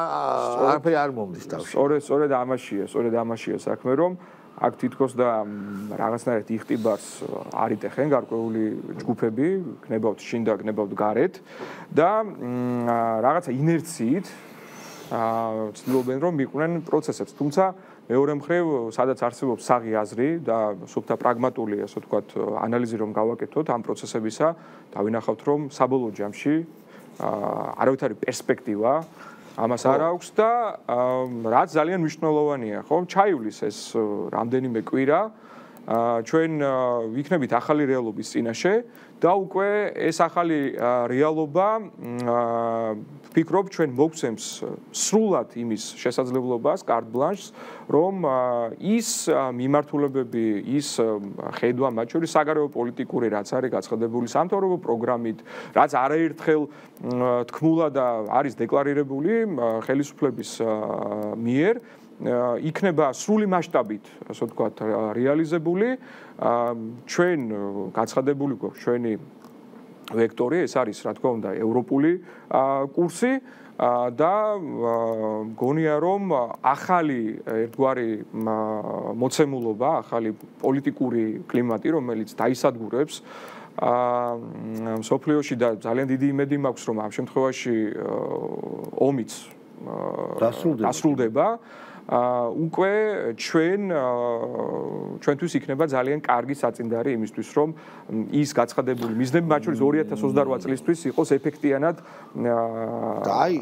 არაფერი არ მომდის თავში სწორედ ამაშია საქმე რომ აქ თითქოს და რაღაცნაირად იხტიბარს არ იტეხენ გარკვეული ჯგუფები გნებავთ შინ და გნებავთ გარეთ და რაღაცა ინერციით ცდილობენ რომ მიყვნენ პროცესებს თუმცა მეორე მხრივ სადაც არსებობს საღი აზრი და სუფთა პრაგმატული ასე ვთქვათ ანალიზი რომ გავაკეთოთ ამ პროცესებისა დავინახავთ რომ საბოლოო ჯამში არავითარი პერსპექტივა ამას არ აქვს და რაც ძალიან მნიშვნელოვანია ხო ჩაივლის ეს რამდენიმე კვირა ჩვენ ვიქნებით ახალი რეალობის წინაშე და უკვე ეს ახალი რეალობა ვფიქრობ ჩვენ მოგცემს სრულად იმის შესაძლებლობას კარტ ბლანშს რომ ის მიმართულებები ის ხედვა მათ შორის საგარეო პოლიტიკური რაც არის გაცხადებული სამთავრობო პროგრამით რაც არაერთხელ თქმულა და არის დეკლარირებული ხელისუფლების მიერ იქნება სრული მასშტაბით, ასე ვთქვათ, რეალიზებული, ჩვენ გაცხადებული გვაქვს ჩვენი ვექტორი, ეს არის რა თქმა უნდა ევროპული კურსი და გონია რომ ახალი ერთგვარი მოცემულობა, ახალი პოლიტიკური კლიმატი, რომელიც დაისადგურებს მსოფლიოში და ძალიან დიდი იმედი მაქვს რომ ამ შემთხვევაში ომიც დასრულდება უკვე ჩვენთვის იქნება ძალიან კარგი საწინდარი იმისთვის რომ ის გაცხადებული მიზნები მათ შორის 2028 წლისთვის იყოს ეფექტიანად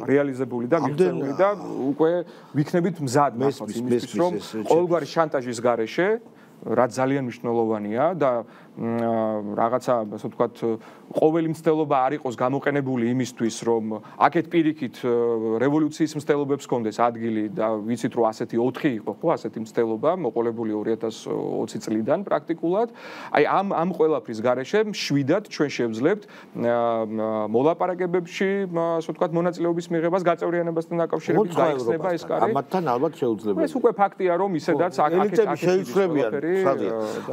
რეალიზებული და მიღწეული და უკვე ვიქნებით მზად იმისთვის რომ ყოველგვარი შანტაჟის გარეშე რაც ძალიან მნიშვნელოვანია და რაღაცა ასე ვთქვათ ყოველი მცდელობა არ იყოს გამოყენებული იმისთვის რომ აქეთ პირიქით რევოლუციის მცდელობებს ჰქონდეს ადგილი და ვიცით რომ ასეთი 4 იყო ხო ასეთი მცდელობა მოყოლებული 2020 წლიდან პრაქტიკულად აი ამ ყველაფრის გარეშე შვიდად ჩვენ შევძლებთ მოლაპარაკებებში ასე ვთქვათ მონაწილეობის მიღებას გაწევრიანებასთან დაკავშირებით გაიხსნება ეს კარი ამათთან ალბათ შეუძლებელია ეს უკვე ფაქტია რომ ისედაც აქეთ შეიცვლებიან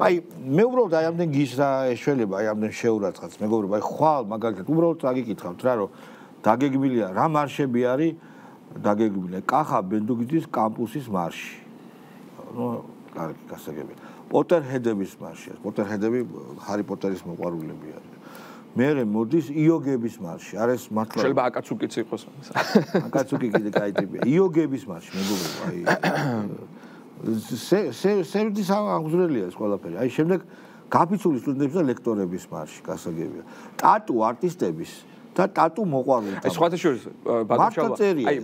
აი მე უბრალოდ აი ამდენ გისრა ეშველება აი ამდენ შეურაცხყოფს მეგობრებო აი ხვალ მაგალითად უბრალოდ წაგიკითხავთ რა რომ დაგეგმილია რა მარშები არის დაგეგმილია კახა ბენდუგიძის კამპუსის მარში ნუ კარგი გასაგებია პოტერჰედების მარში პოტერჰედები ჰარი პოტერის მოყვარულები არის მერე მოდის იოგების მარში არის მართლა შეიძლება აკაცუკიც იყოს აკაცუკი კიდე კაი ტიპია იოგების მარში მეგობრებო აი სერვიდის აღზრდილია ეს ყველაფერი. აი შემდეგ გაფიცული სტუდენტების და ლექტორების მარში გასაგებია. ტატუ არტისტების და ტატუ მოყვარულთა. აი სხვათა შორის ბატონშავა. აი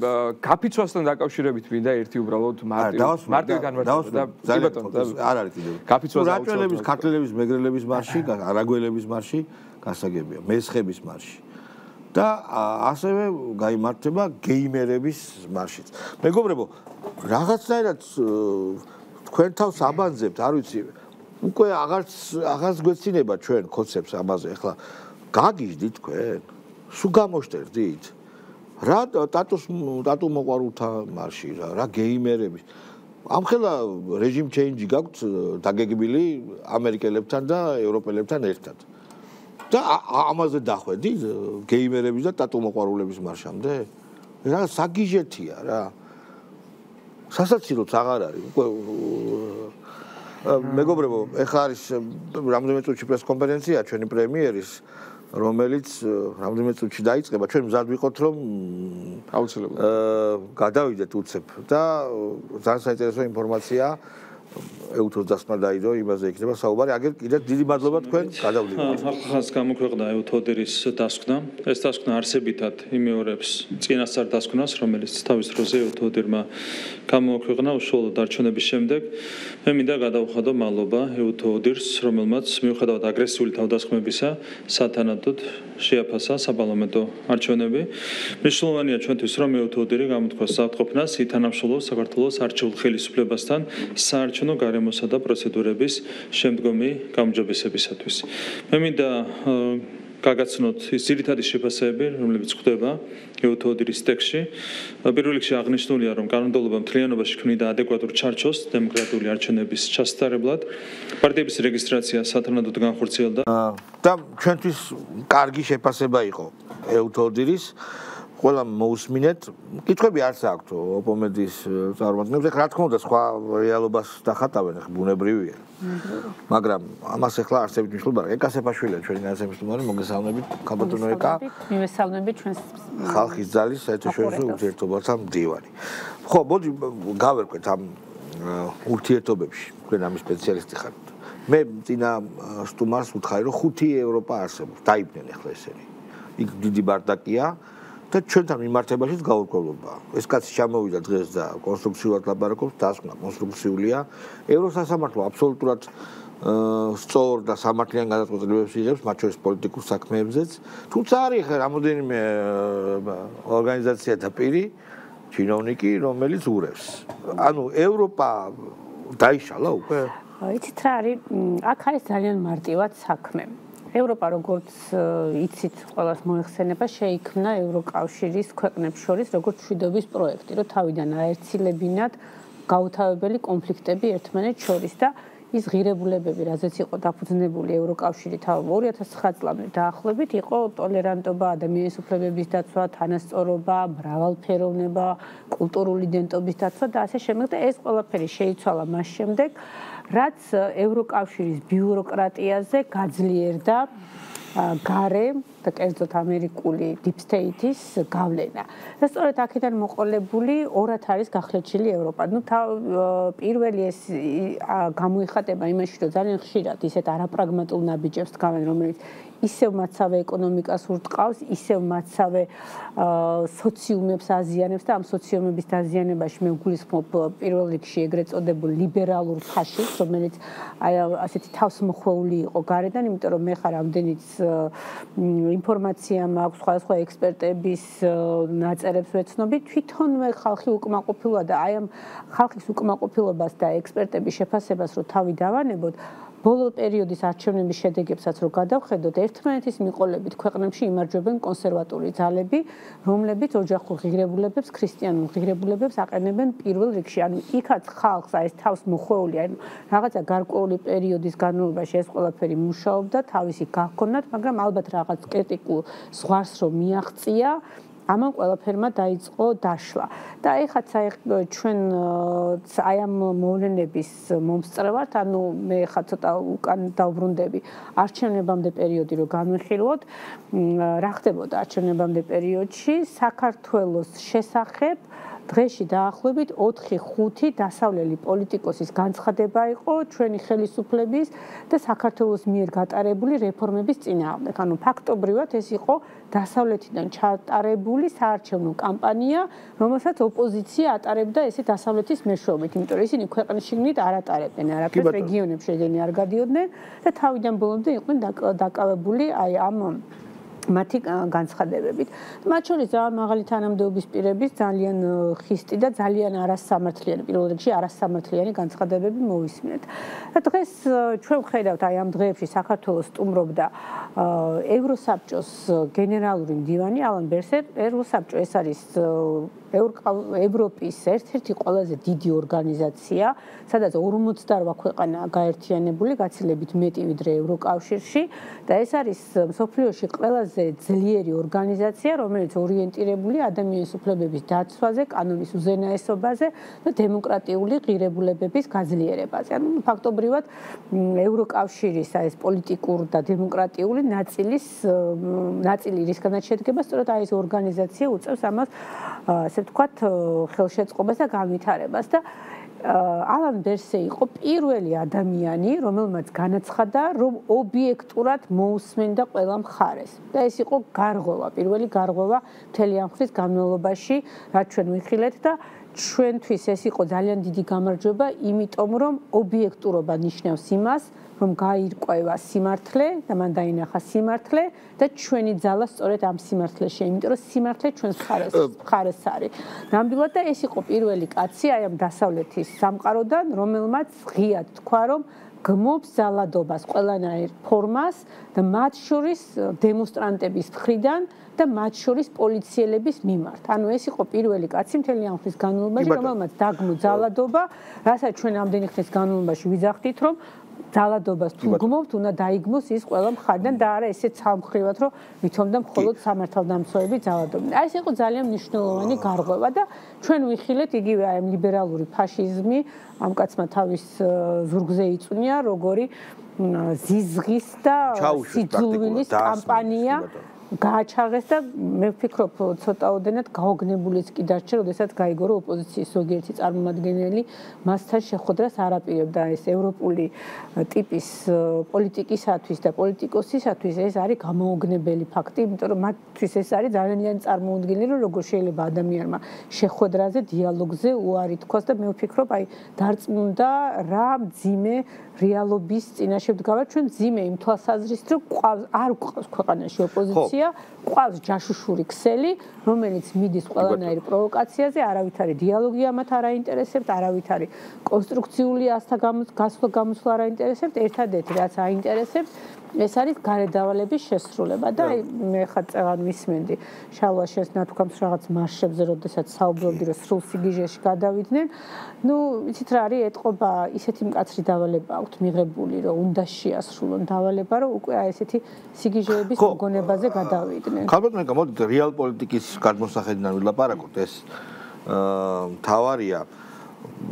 გაფიცვასთან დაკავშირებით მინდა ერთი უბრალოდ მარტივი განმარტება და ბატონო არ არის კიდევ. გაფიცვას რაჭველების, ქართველების, მეგრელების მარში, არაგველების მარში გასაგებია. მესხების მარში. და ასევე გაიმართება გეიმერების მარშიც. მეგობრებო, რაღაცნაირად თქვენ თავს აბანძებთ, არ ვიცი, უკვე აღარც გვეცინება ჩვენ კონცეფტს ამაზე. ახლა გაგიჟდით თქვენ? სულ გამოშტერდით? რა ტატუ მოყვარულთა მარში, რა გეიმერების. ამხელა რეჟიმ ჩეინჯი გაქვთ დაგეგმილი ამერიკელებთან და ევროპელებთან ერთად. და ამაზე დახვედი გეიმერების და ტატუ მოყვარულების მარშამდე? რა საგიჟეთია რა. სასაცილოც აღარ არის. უკვე მეგობრებო, ეხლა არის რამდენიმე წუთში პრესკონფერენცია ჩვენი პრემიერის, რომელიც რამდენიმე წუთში დაიწყება. ჩვენ მზად ვიყოთ რომ აუცილებლად გადავიდეთ უცებ და ძალიან საინტერესო ინფორმაცია ეუთოდასმა დაიდო, იმაზე იქნება საუბარი. აგერ კიდე დიდი მადლობა თქვენ გადავდივართ. ახალს გამოქვეყნდა ეუთოდერის დასკვნა. ეს დასკვნა არსებითად იმეორებს წინასწარ დასკვნას, რომელიც თავის დროზე ეუთოდერმა გამოქვეყნა უშუალოდ არჩევნების შემდეგ. მე მინდა გადავხადო მადლობა ეუთოდერს, რომელმაც მიუხედავად აგრესიული თავდასხმებისა, სათანადოდ შეაფასა საპარლამენტო არჩევნები. მნიშვნელოვანია ჩვენთვის, რომ ეუთოდერი გამოთქვა საავადმყოფნას ითანამშრომლოს საქართველოს არჩეულ ხელისუფლებასთან საარჩევნო გარემოსა და პროცედურების შემდგომი გაუმჯობესებისათვის. მე მინდა გაგაცნოთ ის ძირითადი შეფასებები, რომლებიც ხდება ეუთოდერის ტექსტში. პირველ რიგში აღნიშნულია, რომ კანონმდებლობა მთლიანობაში ქმნიდა ადეკვატურ ჩარჩოს დემოკრატიული არჩევნების ჩასატარებლად. პარტიების რეგისტრაცია სათანადოდ განხორციელდა. და ჩვენთვის კარგი შეფასება იყო ეუთოდერის. ყველა მოусმინეთ. კითხვები არც აქვთ ოპონენტის წარმომადგენლებს. ეხლა რა თქმა უნდა სხვა რეალობას დახატავენ, ეხლა ბუნებრივია. მაგრამ ამას ეხლა არსებით მნიშვნელობა. ეკა სეფაშვილია ჩვენი განსაკუთრებული მოგესალმებით ქალბატონო ეკა. მივესალმებით ჩვენს ხალხის ძალის საერთაშორისო ურთიერთობათა მდივანი. ხო, მოდი გავერკვეთ ამ ურთიერთობებში. თქვენ ამის სპეციალისტი ხართ. მე წინა სტუმარს ვუთხარი, რომ 5 ევროპა არსებობს. დაიბნენ ეხლა ესენი. იქ დიდი ბარდაკია. და ჩვენთან მიმართებაშიც გაურკვევლობაა. ეს კაცი ჩამოვიდა დღეს და კონსტრუქციულად ლაპარაკობს, დასკვნა კონსტრუქციულია. ევროსასამართლო აბსოლუტურად სწორ და სამართლიან გადაწყვეტილებებს იღებს, მათ შორის პოლიტიკურ საქმეებზეც. თუმცა არის ხე რამოდენიმე ორგანიზაცია და პირი, ჩინოვნიკი, რომელიც ურევს. ანუ ევროპა დაიშალა უკვე? იცით რა არის? აქ არის ძალიან მარტივად საქმე. ევროპა როგორც იცით ყველას მოიხსენება შეიქმნა ევროკავშირის ქვეყნებს შორის როგორც მშვიდობის პროექტი, რომ თავიდან აერცილებინათ გაუთავებელი კონფლიქტები ერთმანეთს შორის და ის ღირებულებები, რაზეც იყო დაფუძნებული ევროკავშირი 2009 წლამდე დაახლოებით, იყო ტოლერანტობა, ადამიანის უფლებების დაცვა, თანასწორობა, მრავალფეროვნება, კულტურული იდენტობის დაცვა და ასე შემდეგ და ეს ყველაფერი შეიცვალა მას შემდეგ, რაც ევროკავშირის ბიუროკრატიაზე გაძლიერდა გარე და კერძოდ ამერიკული deep state-ის გავლენა. და სწორედ აქედან მოყოლებული ორად არის გახლეჩილი ევროპა. ნუ პირველი ეს გამოიხატება იმაში, რომ ძალიან ხშირად ისეთ არაპრაგმატულ ნაბიჯებს დგამენ, რომელიც ისევ მათსავე ეკონომიკას ურტყავს, ისევ მათსავე სოციუმებს აზიანებს და ამ სოციუმების დაზიანებაში მე ვგულისხმობ პირველ რიგში ეგრეთ წოდებულ ლიბერალურ ფაშიზმს, რომელიც აი ასეთი თავსმოხვეული იყო გარედან, იმიტომ რომ მე ხარ ამდენიც ინფორმაცია მაქვს სხვადასხვა ექსპერტების ნაწერებს ვეცნობი, თვითონვე ხალხი უკმაყოფილოა და აი ამ ხალხის უკმაყოფილობას და ექსპერტების შეფასებას რო თავი დავანებოთ, ბოლო პერიოდის არჩევნების შედეგებსაც რო გადავხედოთ, ერთმანეთის მიყოლებით ქვეყნებში იმარჯვებენ კონსერვატული ძალები, რომლებიც ოჯახურ ღირებულებებს, ქრისტიანულ ღირებულებებს აყენებენ პირველ რიგში. ანუ იქაც ხალხს ეს თავს მოხვეული, ანუ რაღაცა გარკვეული პერიოდის განმავლობაში ეს ყველაფერი მუშაობდა, თავისი გაქონათ, მაგრამ ალბათ რაღაც კრიტიკულ ზღვარს რომ მიაღწია, ამან ყველაფერმა დაიწყო დაშლა. და ეხლა ჩვენ აი ამ მოვლენების მომსწრევად, ანუ მე ხა ცოტა უკან დავბრუნდები არჩევნებამდე პერიოდი რო განვიხილოთ, რა ხდებოდა არჩევნებამდე პერიოდში საქართველოს შესახებ დღეში დაახლოებით 4-5 დასავლელი პოლიტიკოსის განცხადება იყო ჩვენი ხელისუფლების და საქართველოს მიერ გატარებული რეფორმების წინააღმდეგ. ანუ ფაქტობრივად ეს იყო დასავლეთიდან ჩატარებული საარჩევნო კამპანია, რომელსაც ოპოზიცია ატარებდა ესე დასავლეთის მეშვეობით, იმიტომ რომ ისინი ქვეყნის შიგნით არ ატარებდნენ არაფერს, რეგიონებში შეგენი არ გადიოდნენ და თავიდან ბოლომდე იყვნენ დაკავებული აი ამ მათი განცხადებებით. მათ შორის ძალიან მაღალი თანამდებობის პირების ძალიან ხისტი და ძალიან არასამართლიანი, პირველ რიგში არასამართლიანი განცხადებები მოვისმინეთ. და დღეს ჩვენ ვხედავთ აი ამ დღეებში საქართველოს სტუმრობდა ევროსაბჭოს გენერალური მდივანი ალან ბერსერ. ევროსაბჭო ეს არის ევროპის ერთ-ერთი ყველაზე დიდი ორგანიზაცია, სადაც 48 ქვეყანაა გაერთიანებული, გაცილებით მეტი ვიდრე ევროკავშირში და ეს არის მსოფლიოში ყველაზე ძლიერი ორგანიზაცია, რომელიც ორიენტირებულია ადამიანის უფლებების დაცვაზე, კანონის უზენაესობაზე და დემოკრატიული ღირებულებების გაძლიერებაზე. ანუ ფაქტობრივად ევროკავშირის ეს პოლიტიკური და დემოკრატიული ნაწილი რისგანაც შედგება, სწორედ აი ეს ორგანიზაცია უწევს ამას ასე ვთქვათ ხელშეწყობას და განვითარებას და ალან ბერსე იყო პირველი ადამიანი, რომელმაც განაცხადა, რომ ობიექტურად მოусმენდა ყველა მხარეს. და ეს იყო გარღვევა, პირველი გარღვევა მთელი ამ ხნის განმავლობაში, რაც ჩვენ ვიხილეთ და ჩვენთვის ეს იყო ძალიან დიდი გამარჯვება, იმიტომ რომ ობიექტურობა ნიშნავს იმას, რომ გაირკვევა სიმართლე და მან დაინახა სიმართლე და ჩვენი ძალა სწორედ ამ სიმართლეშია, იმიტომ რომ სიმართლე ჩვენს მხარეს არის. ნამდვილად და ეს იყო პირველი კაცი აი ამ დასავლეთის სამყაროდან, რომელმაც ღიად თქვა, რომ გმობს ძალადობას ყველანაირ ფორმას და მათ შორის დემონსტრანტების მხრიდან და მათ შორის პოლიციელების მიმართ. ანუ ეს იყო პირველი კაცი მთელი ამ ხნის განმავლობაში, რომელმაც დაგმო ძალადობა, რასაც ჩვენ ამდენი ხნის განმავლობაში ვიძახდით, რომ ძალადობას თუ გმობთ, უნდა დაიგმოს ის ყველა მხარიდან და არა ესე ცალმხრივად, რომ ვითომდა მხოლოდ სამართალდამცავები ძალადობდნენ. აი ეს იყო ძალიან მნიშვნელოვანი გარღვევა და ჩვენ ვიხილეთ იგივე აი ლიბერალური ფაშიზმი, ამ კაცმა თავის ზურგზე იწვნია, როგორი ზიზღის და სიძულვილის კამპანია გააჩაღეს და მე ვფიქრობ ცოტაოდენად გაოგნებულიც კი დარჩა, როდესაც გაიგო რომ ოპოზიციის ზოგიერთი წარმომადგენელი მასთან შეხვედრას არ აპირებდა. ეს ევროპული ტიპის პოლიტიკისათვის და პოლიტიკოსისათვის ეს არის გამოუგნებელი ფაქტი, იმიტომ რომ მათთვის ეს არის ძალიან წარმოუდგენელი, რომ როგორ შეიძლება ადამიანმა შეხვედრაზე, დიალოგზე უარი თქვას და მე ვფიქრობ, აი დარწმუნდა რა მძიმე რეალობის წინაშე ვდგავართ ჩვენ მძიმე იმ თვალსაზრისით, რომ არ გვყავს ქვეყანაში ოპოზიცია ოპერაცია, ყავს ჯაშუშური ქსელი, რომელიც მიდის ყველანაირ პროვოკაციაზე, არავითარი დიალოგი ამათ არ აინტერესებთ, არავითარი კონსტრუქციული გასვლა-გამოსვლა არ აინტერესებთ, ერთადერთი რაც აინტერესებთ ეს არის გარედავალების შესრულება და მე ხა წეღან ვისმენდი შალვა შენს ნათქვამს რაღაც მარშებზე, როდესაც საუბრობდი რომ სრულ სიგიჟეში გადავიდნენ. ნუ იცით რა არის, ეტყობა ისეთი მკაცრი დავალება აქვთ მიღებული, რომ უნდა შეასრულონ დავალება, რომ უკვე აი ესეთი სიგიჟეების მოგონებაზე გადავიდნენ. ხალხო, მოდით რეალ პოლიტიკის გადმოსახედიდან ვილაპარაკოთ, ეს თავარია.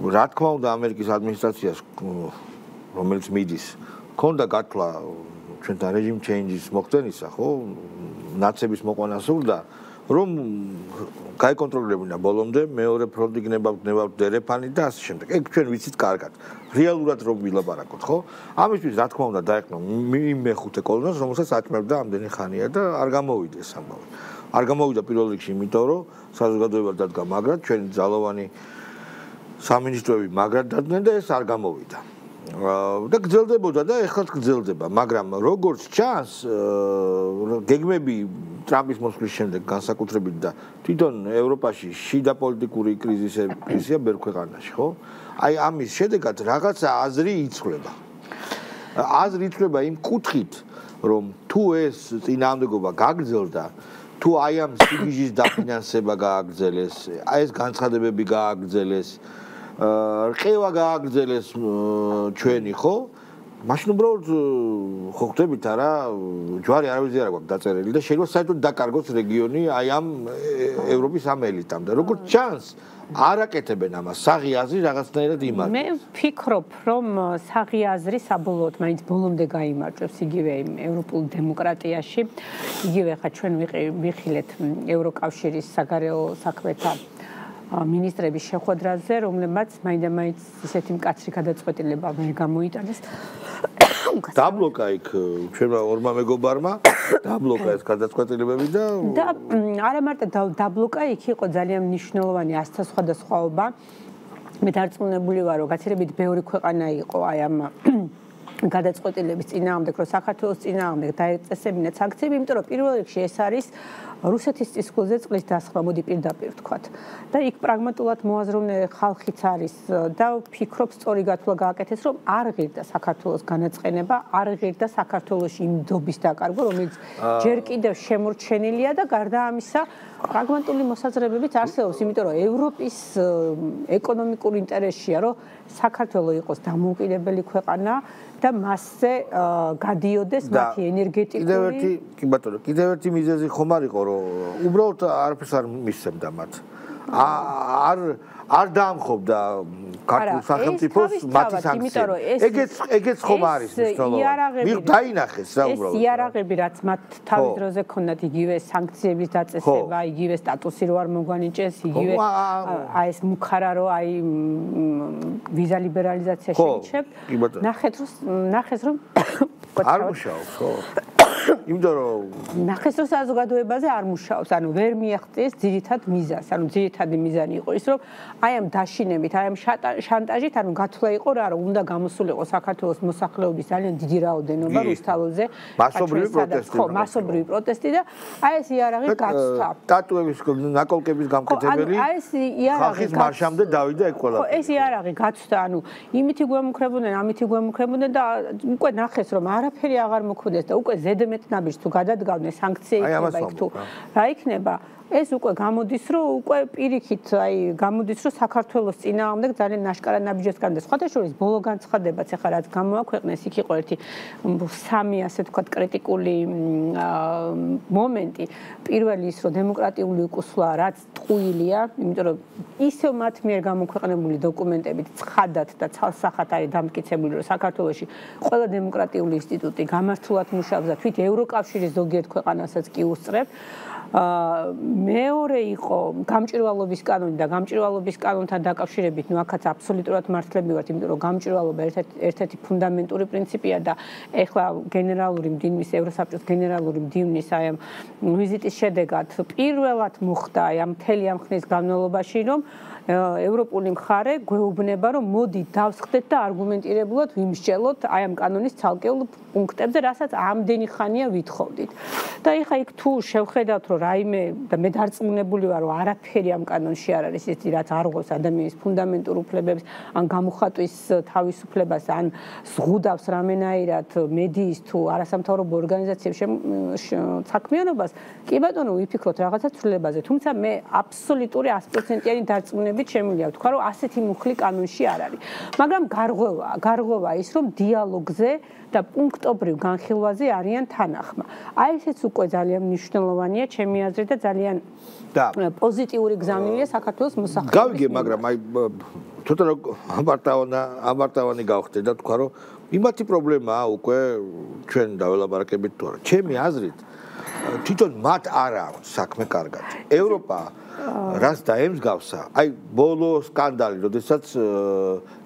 რა თქმა უნდა, ამერიკის ადმინისტრაციას, რომელიც მიდის, ქონდა გათვლა ჩვენთან რეჟიმ ჩეინჯის მოხდენისა, ხო? ნაცების მოყვანა სურდა, რომ გაიკონტროლებინა ბოლომდე მეორე ფრონტი გნებავთ დერეფანი და ასე შემდეგ. ეგ ჩვენ ვიცით კარგად. რეალურად რომ ვილაპარაკოთ, ხო? ამისთვის რა თქმა უნდა დაეხნო იმ მეხუთე კოლონელს, რომელსაც აჭმევდა ამდენი ხანია და არ გამოვიდეს ამბავი. არ გამოვიდა პირველ რიგში, იმიტომ რომ საზოგადოება დადგა მაგრად, ჩვენი ძალოვანი სამინისტროები მაგრად დადგნენ და ეს არ გამოვიდა. და გრძელდებოდა და ეხლაც გრძელდება, მაგრამ როგორც ჩანს, გეგმები ტრამპის მოსვლის შემდეგ განსაკუთრებით და თვითონ ევროპაში შიდა პოლიტიკური კრიზისია ბევრ ქვეყანაში, ხო? აი ამის შედეგად რაღაცა აზრი იცვლება. აზრი იცვლება იმ კუთხით, რომ თუ ეს წინააღმდეგობა გაგრძელდა, თუ აი ამ სიგიჟის დაფინანსება გააგრძელეს, აი ეს განცხადებები გააგრძელეს, რყევა გააგრძელეს ჩვენი, ხო? მაშინ უბრალოდ ხო ხვდებით არა, ჯვარი არავის არ აქვს დაწერილი და შეიძლება საერთოდ დაკარგოს რეგიონი აი ამ ევროპის ამ ელიტამ და როგორც ჩანს არ აკეთებენ ამას, საღი აზრი რაღაცნაირად იმართება. მე ვფიქრობ, რომ საღი აზრი საბოლოოდ მაინც ბოლომდე გაიმარჯვებს იგივე ევროპულ დემოკრატიაში. იგივე ხა ჩვენ ვიხილეთ ევროკავშირის საგარეო საქმეთა მინისტრების შეხვედრაზე, რომლებმაც მაინდა-მაინც ისეთი მკაცრი გადაწყვეტილება ვერ გამოიტანეს. დაბლოკა იქ ჩვენმა ორმა მეგობარმა, დაბლოკა ეს გადაწყვეტილებები და არა მარტო დაბლოკა, იქ იყო ძალიან მნიშვნელოვანი ასთა სხვადასხვაობა. მე დარწმუნებული ვარ, რომ გაცილებით ბევრი ქვეყანა იყო აი ამ გადაწყვეტილების წინააღმდეგ, რომ საქართველოს წინააღმდეგ დაეწესებინათ სანქციები, იმიტომ რომ პირველ რიგში ეს არის რუსეთის წისქვილზე წყლის დასხმა, მოდი პირდაპირ ვთქვათ. და იქ პრაგმატულად მოაზროვნე ხალხიც არის და ვფიქრობ, სწორი გათვლა გააკეთეს, რომ არ ღირდა საქართველოს განაწყენება, არ ღირდა საქართველოში იმ დობის დაკარგვა, რომელიც ჯერ კიდევ შემორჩენილია და გარდა ამისა, პრაგმატული მოსაზრებებით არსებობს, იმიტომ რომ ევროპის ეკონომიკურ ინტერესია, რომ საქართველო იყოს დამოუკიდებელი ქვეყანა და მასზე გადიოდეს მათი ენერგეტიკული კი ბატონო, კიდევ ერთი მიზეზი ხომ არ იყო, რომ უბრალოდ არაფერს არ მისცემდა მათ. არ დაამხობდა ქართულ სახელმწიფოს მათი სანქციები. ეგეც ხომ არის მნიშვნელოვანი. დაინახეს რა უბრალოდ. ეს იარაღები, რაც მათ თავის დროზე ქონდათ, იგივე სანქციების დაწესება, იგივე სტატუსი რო არ მოგვანიჭეს, იგივე აი ეს მუხარა რო აი ვიზა ლიბერალიზაცია შეიჩებთ. ნახეს რომ არ მუშაობს, ხო? იმიტომ რომ ნახეს რომ საზოგადოებაზე არ მუშაობს, ანუ ვერ მიაღწიეს ძირითად მიზანს, ანუ ძირითადი მიზანი იყო ის, რომ აი ამ დაშინებით, აი ამ შანტაჟით, ანუ გათვლა იყო რა, რომ უნდა გამოსულიყო საქართველოს მოსახლეობის ძალიან დიდი რაოდენობა რუსთაველზე. მასობრივი პროტესტი. ხო, მასობრივი პროტესტი და აი ეს იარაღი გაცდა. ტატუების ნაკოლკების გამკეთებელი. აი ეს იარაღი ხალხის მარშამდე დავიდა ეგ ყველა. ხო, ეს იარაღი გაცდა, ანუ იმითი გვემუქრებოდნენ, ამითი გვემუქრებოდნენ და უკვე ნახეს რომ არაფერი აღარ მოქმედებს და უკვე ზედმეტ ნაბიჯს თუ გადადგავდნენ სანქციები იქნება იქ თუ რა იქნება ეს უკვე გამოდის რომ უკვე პირიქით აი გამოდის რომ საქართველოს წინააღმდეგ ძალიან ნაშკარა ნაბიჯებს განდა სხვათა შორის ბოლო განცხადებაც ახლა რაც გამოაქვეყნეს იქ იყო ერთი სამი ასე თქვა კრიტიკული მომენტი პირველი ის რომ დემოკრატიული უკუსვლა რაც ტყუილია იმიტომ რომ ისევ მათ მიერ გამოქვეყნებული დოკუმენტებით ცხადად და ცალსახად არის დამტკიცებული რომ საქართველოში ყველა დემოკრატიული ინსტიტუტი გამართულად მუშაობს და თვით ევროკავშირის ზოგიერთ ქვეყანასაც კი უსწრებს მეორე იყო გამჭვირვალობის კანონი და გამჭვირვალობის კანონთან დაკავშირებით, აქაც აბსოლუტურად მართლები ვართ, იმიტომ რომ გამჭვირვალობა ერთ-ერთი ფუნდამენტური პრინციპია და ეხლა გენერალური მდივნის ევროსაბჭოს გენერალური მდივნის აი ამ ვიზიტის შედეგად პირველად მოხდა აი ამ მთელი ამ ხნის განმავლობაში, რომ ევროპული მხარე გვეუბნება, რომ მოდი დავსხდეთ და არგუმენტირებულად ვიმსჯელოთ აი ამ კანონის ცალკეულ პუნქტებზე, რასაც ამდენი ხანია ვითხოვდით. და ეხლა იქ თუ შევხედავთ, რომ რაიმე და მე დარწმუნებული ვარ, რომ არაფერი ამ კანონში არ არის ისეთი, რაც არღვევს ადამიანის ფუნდამენტურ უფლებებს, ან გამოხატვის თავისუფლებას, ან ზღუდავს რამენაირად მედიის თუ არასამთავრობო ორგანიზაციების საქმიანობას, კი ბატონო, ვიფიქროთ რაღაცა ცვლილებაზე, თუმცა მე აბსოლუტური 100%-იანი დარწმუნებით შემიძლია ვთქვა, რომ ასეთი მუხლი კანონში არ არის. მაგრამ გარღვევა ის, რომ დიალოგზე და პუნქტობრივ განხილვაზე არიან თანახმა. აი ესეც უკვე ძალიან მნიშვნელოვანია ჩემი აზრით და ძალიან პოზიტიური გზავნილია საქართველოს მოსახლეობის. გავიგე, მაგრამ აი ცოტა რომ ამარტავანი გავხდე და თქვა, რომ იმათი პრობლემაა უკვე ჩვენ დაველაპარაკებით თუ არა. ჩემი აზრით თვითონ მათ არ აქვს საქმე კარგად. ევროპა რას დაემსგავსა? აი ბოლო სკანდალი, როდესაც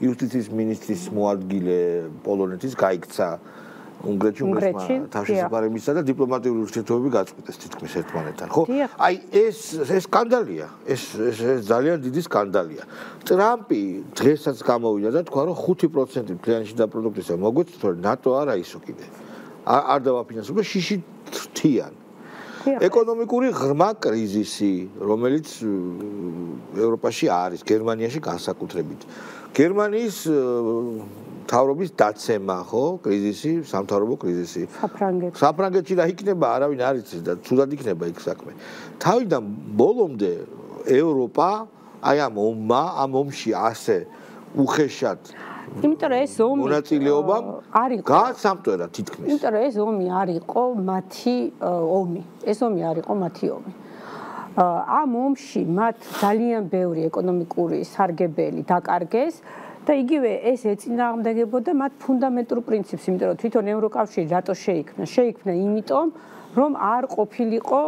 იუსტიციის მინისტრის მოადგილე პოლონეთის გაიქცა უნგრეთში თავშესაფარებისა და დიპლომატიური ურთიერთობები გაწყვეტეს თითქმის ერთმანეთთან, ხო? აი ეს სკანდალია, ეს ძალიან დიდი სკანდალია. ტრამპი დღესაც გამოვიდა და თქვა, რომ 5% მთლიანი შიდა პროდუქტისა მოგვეცით, თორე ნატო არ აისო კიდე. არ დავაფინანსებთ, შიში თრთიან. ეკონომიკური ღრმა კრიზისი, რომელიც ევროპაში არის, გერმანიაში განსაკუთრებით. გერმანიის მთავრობის დაცემა, ხო, კრიზისი, სამთავრობო კრიზისი. საფრანგეთში რა იქნება, არავინ არ იცის და ცუდად იქნება იქ საქმე. თავიდან ბოლომდე ევროპა, აი ამ ომში ასე უხეშად იმიტომ რომ ეს ომი მონაწილეობა არ იყო გააცამტვერა თითქმის. იმიტომ რომ ეს ომი არ იყო მათი ომი. ეს ომი არ იყო მათი ომი. ამ ომში მათ ძალიან ბევრი ეკონომიკური სარგებელი დაკარგეს და იგივე ეს ეწინააღმდეგებოდა მათ ფუნდამენტურ პრინციპს, იმიტომ რომ თვითონ ევროკავშირი რატო შეიქმნა? შეიქმნა იმიტომ, რომ არ ყოფილიყო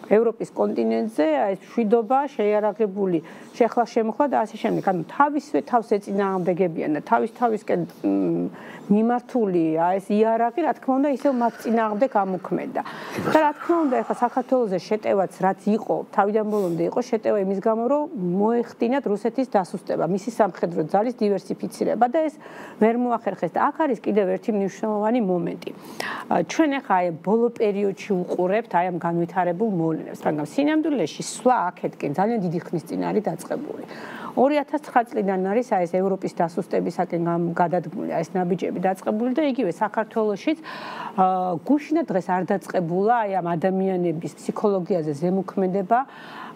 ევროპის კონტინენტზე ეს მშვიდობა შეიარაღებული შეხლა შემოხლა და ასე შემდეგ. ანუ თავისვე თავს ეწინააღმდეგებიან და თავისკენ მიმართული ეს იარაღი, რა თქმა უნდა, ისევ მათ წინააღმდეგ ამოქმედა. და რა თქმა უნდა, ეხლა საქართველოზე შეტევაც რაც იყო, თავიდან ბოლომდე იყო შეტევა იმის გამო, რომ მოეხდინათ რუსეთის დასუსტება, მისი სამხედრო ძალის დივერსიფიცირება და ეს ვერ მოახერხეს და აქ არის კიდევ ერთი მნიშვნელოვანი მომენტი. ჩვენ ეხლა აი ბოლო პერიოდში უყურებთ აი ამ განვითარებულ მოვლენებს, მაგრამ სინამდვილეში სვლა აქეთკენ ძალიან დიდი ხნის წინ არის დაწყებული. 2009 წლიდან არის აი ეს ევროპის დასუსტებისაკენ გადადგმული აი ეს ნაბიჯები დაწყებული და იგივე საქართველოშიც გუშინად დღეს არ დაწყებულა აი ამ ადამიანების ფსიქოლოგიაზე ზემოქმედება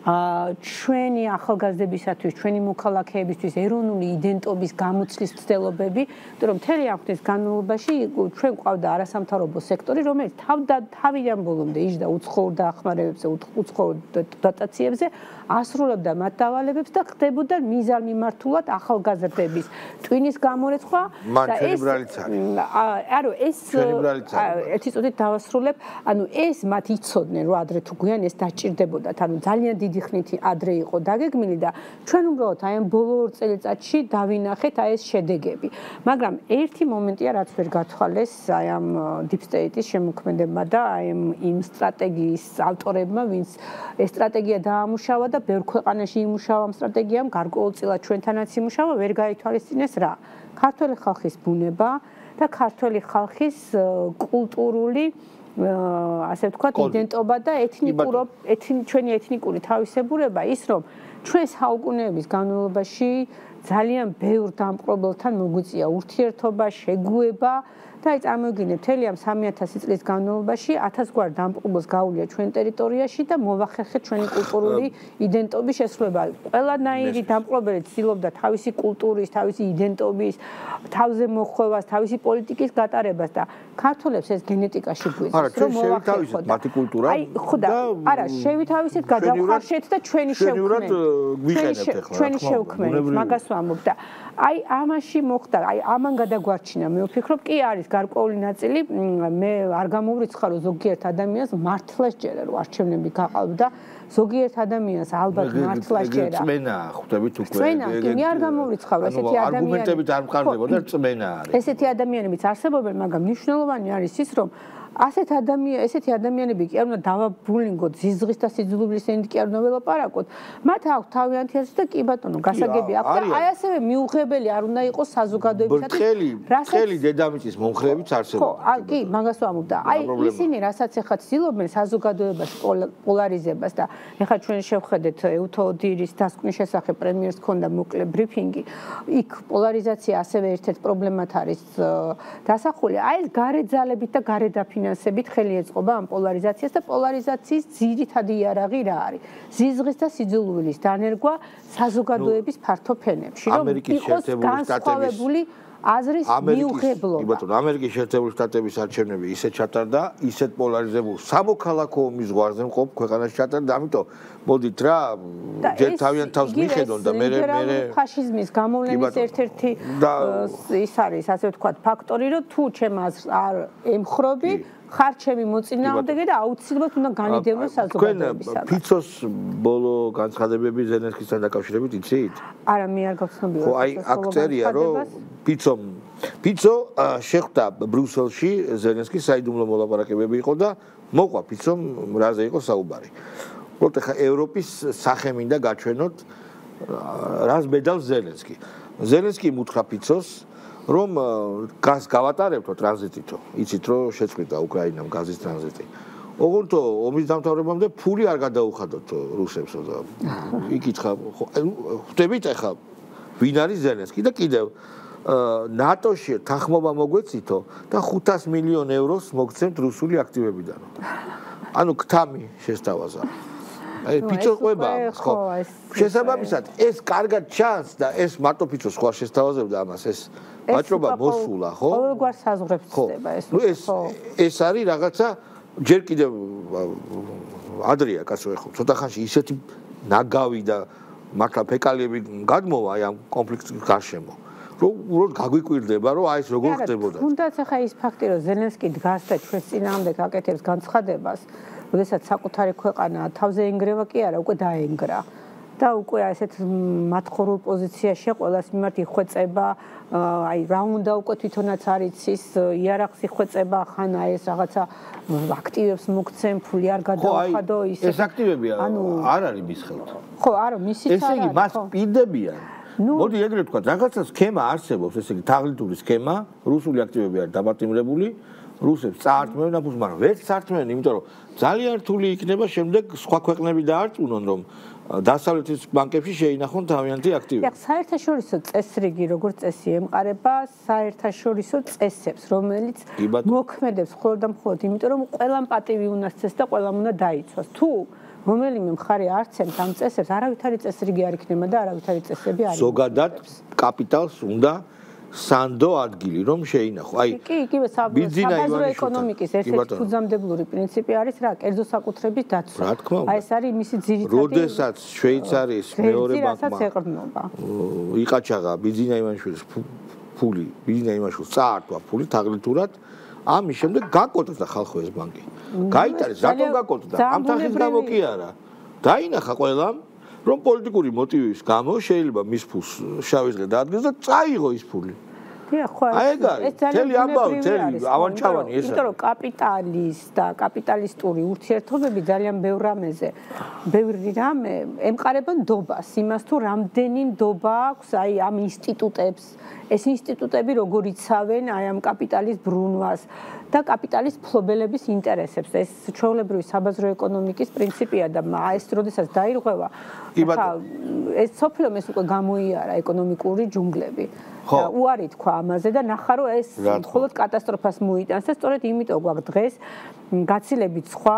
ჩვენი ახალგაზრდებისათვის, ჩვენი მოქალაქეებისთვის ეროვნული იდენტობის გამოცდის ცდილობები, იმიტომ რომ მთელი ამ ხნის განმავლობაში ჩვენ ყავდა არასამთავრობო სექტორი, რომელიც თავიდან ბოლომდე იჯდა უცხოურ დახმარებებზე, უცხოურ დოტაციებზე, ასრულებდა მათ დავალებებს და ხდებოდა მიზანმიმართულად ახალგაზრდების ტვინის გამორეცხვა და ეს ერთი წუთით დავასრულებ, ანუ ეს მათ იცოდნენ, რომ ადრე თუ გვიან ეს დაჭირდებოდათ, ანუ ძალიან დიდი ხნით ადრე იყო დაგეგმილი და ჩვენ უბრალოდ აი ამ ბოლო 2 წელიწადში დავინახეთ აი ეს შედეგები. მაგრამ ერთი მომენტია, რაც ვერ გათვალეს აი ამ deep state-ის შემოქმედებმა და აი იმ სტრატეგიის ავტორებმა, ვინც ეს სტრატეგია დაამუშავა და ბევრ ქვეყანაში იმუშავა ამ სტრატეგიამ, გარკვეულწილად ჩვენთანაც იმუშავა, ვერ გაითვალისწინეს რა? ქართველი ხალხის ბუნება და ქართველი ხალხის კულტურული ასე ვთქვათ, იდენტობა და ჩვენი ეთნიკური თავისებურება ის, რომ ჩვენ საუკუნეების განმავლობაში ძალიან ბევრ დამპყრობელთან მოგვიწია ურთიერთობა, შეგუება და აი წარმოგიდგენთ, მთელი ამ 3000 წლის განმავლობაში 1000 გვარ დამპყრობელს გაუვლია ჩვენ ტერიტორიაში და მოვახერხეთ ჩვენი კულტურული იდენტობის შესრულება. ყველანაირი დამპყრობელი ცდილობდა თავისი კულტურის, თავისი იდენტობის, თავზე მოხვევას, თავისი πολιτიკის გატარებას და ქართველებს ეს გენეტიკაში გვიძებს, რომ მოვახერხოთ მათი კულტურა. აი, ხო და არა, შევითავისეთ, გადავხარშეთ და ჩვენი შევქმნით. გვიყენებთ ახლა. ჩვენი შევქმნით, მაგას ვამბობ და აი ამაში მოხდა, აი ამან გადაგვარჩინა. მე ვფიქრობ, კი არის გარკვეული ნაწილი, მე არ გამოვრიცხარო ზოგიერთ ადამიანს მართლა სჯერა რომ არჩევნები გაყალბდა. ზოგიერთ ადამიანს ალბათ მართლა სჯერა. წმენაა, ხვდებით უკვე. წმენა, კი მე არ გამოვრიცხავ ესეთი ადამიანები. არგუმენტებით არ მყარდებოდა, წმენა არის. ესეთი ადამიანებიც არსებობენ, მაგრამ მნიშვნელოვანი არის ის, რომ ესეთი ადამიანები კი არ უნდა დავაბულინგოთ ზიზღის და სიძულვილის ენით კი არ უნდა ველაპარაკოთ. მათ აქვს თავიანთი აზრი და კი ბატონო, გასაგები აქვს და აი ასევე მიუღებელი არ უნდა იყოს საზოგადოებისათვის. ბრტყელი დედამიწის მომხრეებიც არსებობს. ხო, კი, მაგას ვამბობ და აი ისინი რასაც ეხლა ცდილობენ საზოგადოებას პოლარიზებას და ეხლა ჩვენ შევხედეთ ევთოდირის დასკვნის შესახებ პრემიერს ჰქონდა მოკლე ბრიფინგი. იქ პოლარიზაცია ასევე ერთ-ერთ პრობლემად არის დასახული. აი ეს გარეძალებით და გარედაფინანსებით ხელი ეწყობა ამ პოლარიზაციას და პოლარიზაციის ძირითადი იარაღი რა არის? ზიზღის და სიძულვილის დანერგვა საზოგადოების ფართო ფენებში, რომ იყოს განსხვავებული აზრის მიუღებლობა. ბატონო, ამერიკის შეერთებული შტატების არჩევნები ისე ჩატარდა, ისეთ პოლარიზებულ სამოქალაქო ომის ზღვარზე მყოფ ქვეყანაში ჩატარდა, ამიტომ მოდით რა, ჯერ თავიანთ თავს მიხედონ და მე ფაშიზმის გამოვლენის ერთ-ერთი ის არის, ასე ვთქვათ, ფაქტორი, რომ თუ ჩემ აზრს არ ემხრობი, ხარ ჩემი მოწინააღმდეგე და აუცილებლად უნდა განიდევნო საზოგადოებისაგან. ფიცოს ბოლო განცხადებები ზელენსკისთან დაკავშირებით იცით? არა, მე არ გავცნობია. ხო, აი აქ წერია, რომ ფიცო შეხვდა ბრიუსელში ზელენსკის საიდუმლო მოლაპარაკებები იყო და მოყვა ფიცომ რაზე იყო საუბარი. უბრალოდ ახლა ევროპის სახე მინდა გაჩვენოთ რას ბედავს ზელენსკი. ზელენსკი უთხრა ფიცოს რომ გაზს გავატარებთო ტრანზიტითო. იცით რომ შეწყვიტა უკრაინამ გაზის ტრანზიტი. ოღონდ ომის დამთავრებამდე ფული არ გადაუხადოთ რუსებსო და იკითხა ხვდებით ახლა ვინ არის ზელენსკი და კიდევ ნატოში თანხმობა მოგვეცითო და 500 მილიონ ევროს მოგცემთ რუსული აქტივებიდან. ანუ ქთამი შესთავაზა. აი ფიცო ყვება ხო შესაბამისად ეს კარგად ჩანს და ეს მარტო ფიცო სხვა შესთავაზებდა ამას ეს ვაჭრობა მოსულა ხო? ყოველგვარ საზღვრებს ხდება ეს. ნუ ეს არის რაღაცა ჯერ კიდევ ადრეა კაცო ეხლა ცოტა ხანში ისეთი ნაგავი და მართლა ფეკალიები გადმოვა აი ამ კონფლიქტის გარშემო. რომ უბრალოდ გაგვიკვირდება რომ აი ეს როგორ ხდებოდა. თუნდაც ახლა ის ფაქტი რომ ზელენსკი დგას და ჩვენს წინააღმდეგ აკეთებს განცხადებას, როდესაც საკუთარი ქვეყანა თავზე ენგრევა კი არა, უკვე დაენგრა. და უკვე ასეთ მათხოვრულ პოზიციაში ყველას მიმართ იხვეწება, აი რა უნდა უკვე თვითონაც არის ის იარაღს იხვეწება, ხან აი ეს რაღაცა აქტივებს მოგცემ, ფული არ გადაუხადო ისე. ეს აქტივები არ არის მის ხელთ. ხო, არა, მისიც არ არის. ესე იგი მას პირდებიან. მოდი ეგრეთ ვთქვა, რაღაცა სქემა არსებობს, ესე იგი თაღლითური სქემა, რუსული აქტივები არის დაბატიმრებული, რუსებს წაართმევენ აფუს, მაგრამ ვერ წაართმევენ, იმიტომ რომ ძალიან რთული იქნება შემდეგ სხვა ქვეყნები დაარწმუნონ, რომ დასავლეთის ბანკებში შეინახონ თავიანთი აქტივები. საერთაშორისო წესრიგი როგორც წესი ემყარება საერთაშორისო წესებს, რომელიც მოქმედებს მხოლოდ და მხოლოდ იმიტომ, რომ ყველამ პატივი უნდა სცეს და ყველამ უნდა დაიცვას. თუ რომელიმე მხარე არცემს ამ წესებს, არავითარი წესრიგი არ იქნება და არავითარი წესები არ იქნება. ზოგადად კაპიტალს უნდა სანდო ადგილი რომ შეინახო. აი იგივე საბაზრო ეკონომიკის ერთ-ერთი ფუძემდებლური პრინციპი არის რა, კერძო საკუთრების დაცვა. აი ეს არის მისი ძირითადი. როდესაც შვეიცარიის მეორე ბანკმა ეყრდნობა. იყაჩაღა ბიძინა იმაშვილის ფული, ბიძინა იმაშვილს წაართვა ფული თაღლითურად, ამის შემდეგ გაკოტრდა ხალხო ეს ბანკი. გაიტარეს, რატომ გაკოტრდა? ამ თანხის გამო კი არა. დაინახა ყველამ რომ პოლიტიკური მოტივის გამო შეიძლება მის ფულს შავი ზღვა დაადგეს და წაიღო ის ფული. აი ეგ არის. თელი ამბავი, თელი ავანჩავანი ეს არის. იმიტომ რომ კაპიტალის და კაპიტალისტური ურთიერთობები ძალიან ბევრ რამეზე, ბევრი რამე ემყარება ნდობას, იმას თუ რამდენი ნდობა აქვს აი ამ ინსტიტუტებს, ეს ინსტიტუტები როგორ იცავენ აი ამ კაპიტალის ბრუნვას და კაპიტალის ფლობელების ინტერესებს. ეს ჩვეულებრივი საბაზრო ეკონომიკის პრინციპია და ეს როდესაც დაირღვევა, ეს სოფლიომ ეს უკვე გამოიარა ეკონომიკური ჯუნგლები. და უარი თქვა ამაზე და ნახა რომ ეს მხოლოდ კატასტროფას მოიტანს და სწორედ იმიტომ გვაქვს დღეს გაცილებით სხვა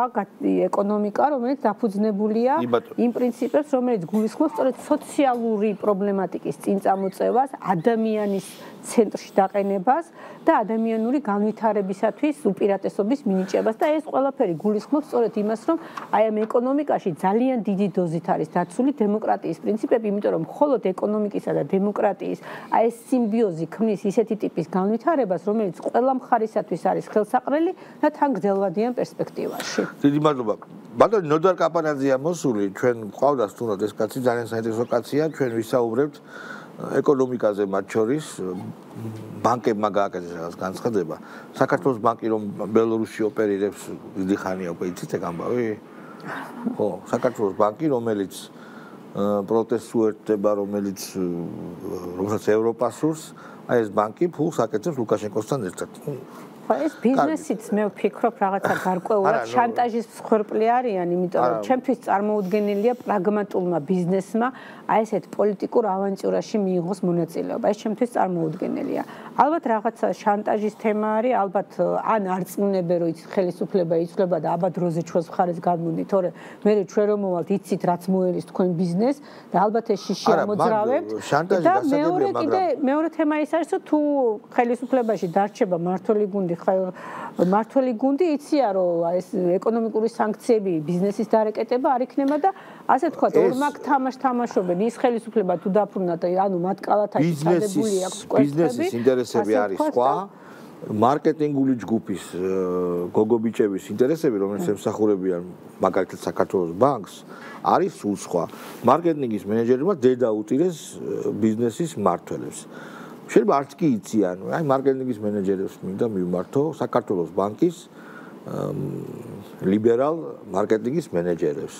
ეკონომიკა, რომელიც დაფუძნებულია იმ პრინციპებს, რომელიც გულისხმობს სწორედ სოციალური პრობლემატიკის წინ წამოწევას, ადამიანის სივრცის ცენტრში დაყენებას და ადამიანური განვითარებისათვის უპირატესობის მინიჭებას და ეს ყველაფერი გულისხმობს სწორედ იმას, რომ აი ამ ეკონომიკაში ძალიან დიდი დოზით არის დაცული დემოკრატიის პრინციპები, იმიტომ რომ მხოლოდ ეკონომიკისა და დემოკრატიის აი ეს სიმბიოზი ქმნის ისეთი ტიპის განვითარებას, რომელიც ყველა მხარისათვის არის ხელსაყრელი და თან გრძელვადიან პერსპექტივაში. დიდი მადლობა. ბატონი ნოდარ კაპანაძეა მოსული, ჩვენ გვყავდა სტუმრად ეს კაცი, ძალიან საინტერესო კაცია, ჩვენ ვისაუბრებთ ეკონომიკაზე მათ შორის ბანკებმა გააკეთეს რაღაც განცხადება. საქართველოს ბანკი რომ ბელორუსში ოპერირებს დიდი ხანია უკვე იცით ეგ ამბავი? ხო, საქართველოს ბანკი რომელიც პროტესტს უერთდება, რომელსაც ევროპას სურს, აი ეს ბანკი ფულს აკეთებს ლუკაშენკოსთან ერთად. ხო, ეს ბიზნესიც მე ვფიქრობ რაღაცა გარკვეულად შანტაჟის მსხვერპლი არიან, იმიტომ რომ ჩემთვის წარმოუდგენელია პრაგმატულმა ბიზნესმა აი ესეთ პოლიტიკურ ავანტიურაში მიიღოს მონაწილეობა. ეს ჩემთვის წარმოუდგენელია. ალბათ რაღაცა შანტაჟის თემა არის, ალბათ ან არწმუნებენ რომ ხელისუფლება იცვლება და აბა დროზე ჩვენს მხარეს გადმოდით, თორე მე ჩვენ რომ მოვალთ იცით რაც მოელის თქვენ ბიზნეს და ალბათ ეს შიში ამოძრავებთ. და მეორე თემა ის არის, რომ თუ ხელისუფლებაში დარჩება მართველი გუნდი იცია რომ ეს ეკონომიკური სანქციები ბიზნესის დარეკეტება არ იქნება და ასე თქვა ორმაგ თამაშს თამაშობენ ის ხელისუფლება თუ დაფრუნდა და ანუ მათ კალათაში ჩადებული აქვს ბიზნესის ინტერესები არის სხვა მარკეტინგული ჯგუფის გოგობიჭების ინტერესები რომელიც ემსახურებიან მაგალითად საქართველოს ბანკს არის სულ სხვა მარკეტინგის მენეჯერებმა დედა უტირეს ბიზნესის მმართველებს შეიძლება არც კი იციან, აი მარკეტინგის მენეჯერებს მინდა მივმართო საქართველოს ბანკის ლიბერალ მარკეტინგის მენეჯერებს.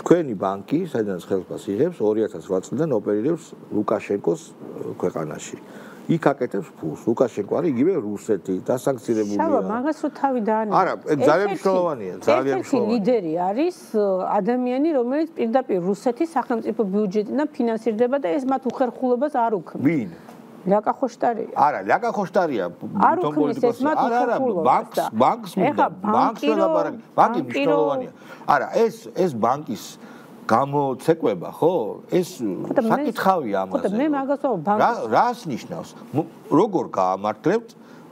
თქვენი ბანკი, საიდანაც ხელფას იღებს 2008 წლიდან ოპერირებს ლუკაშენკოს ქვეყანაში. იქ აკეთებს ფულს. ლუკაშენკო არის იგივე რუსეთი, დასანქცირებულია. შაბა, მაგას რო თავი დაანებო. არა, ეგ ძალიან მნიშვნელოვანია, ძალიან მნიშვნელოვანია. ლიდერი არის ადამიანი, რომელიც პირდაპირ რუსეთის სახელმწიფო ბიუჯეტიდან ფინანსირდება და ეს მათ უხერხულობას არ უქმნის. ვინ? ლიაკა ხოშტარია. არა, ლიაკა ხოშტარია თვითონ პოლიტიკოსი. არა, ბანკს ველაპარაკი. ბანკი მნიშვნელოვანია. არა, ეს ბანკის გამოცეკვება, ხო? ეს საკითხავია ამაზე. ხო, მე მაგას ვამბობ. რას ნიშნავს? როგორ გაამართლებთ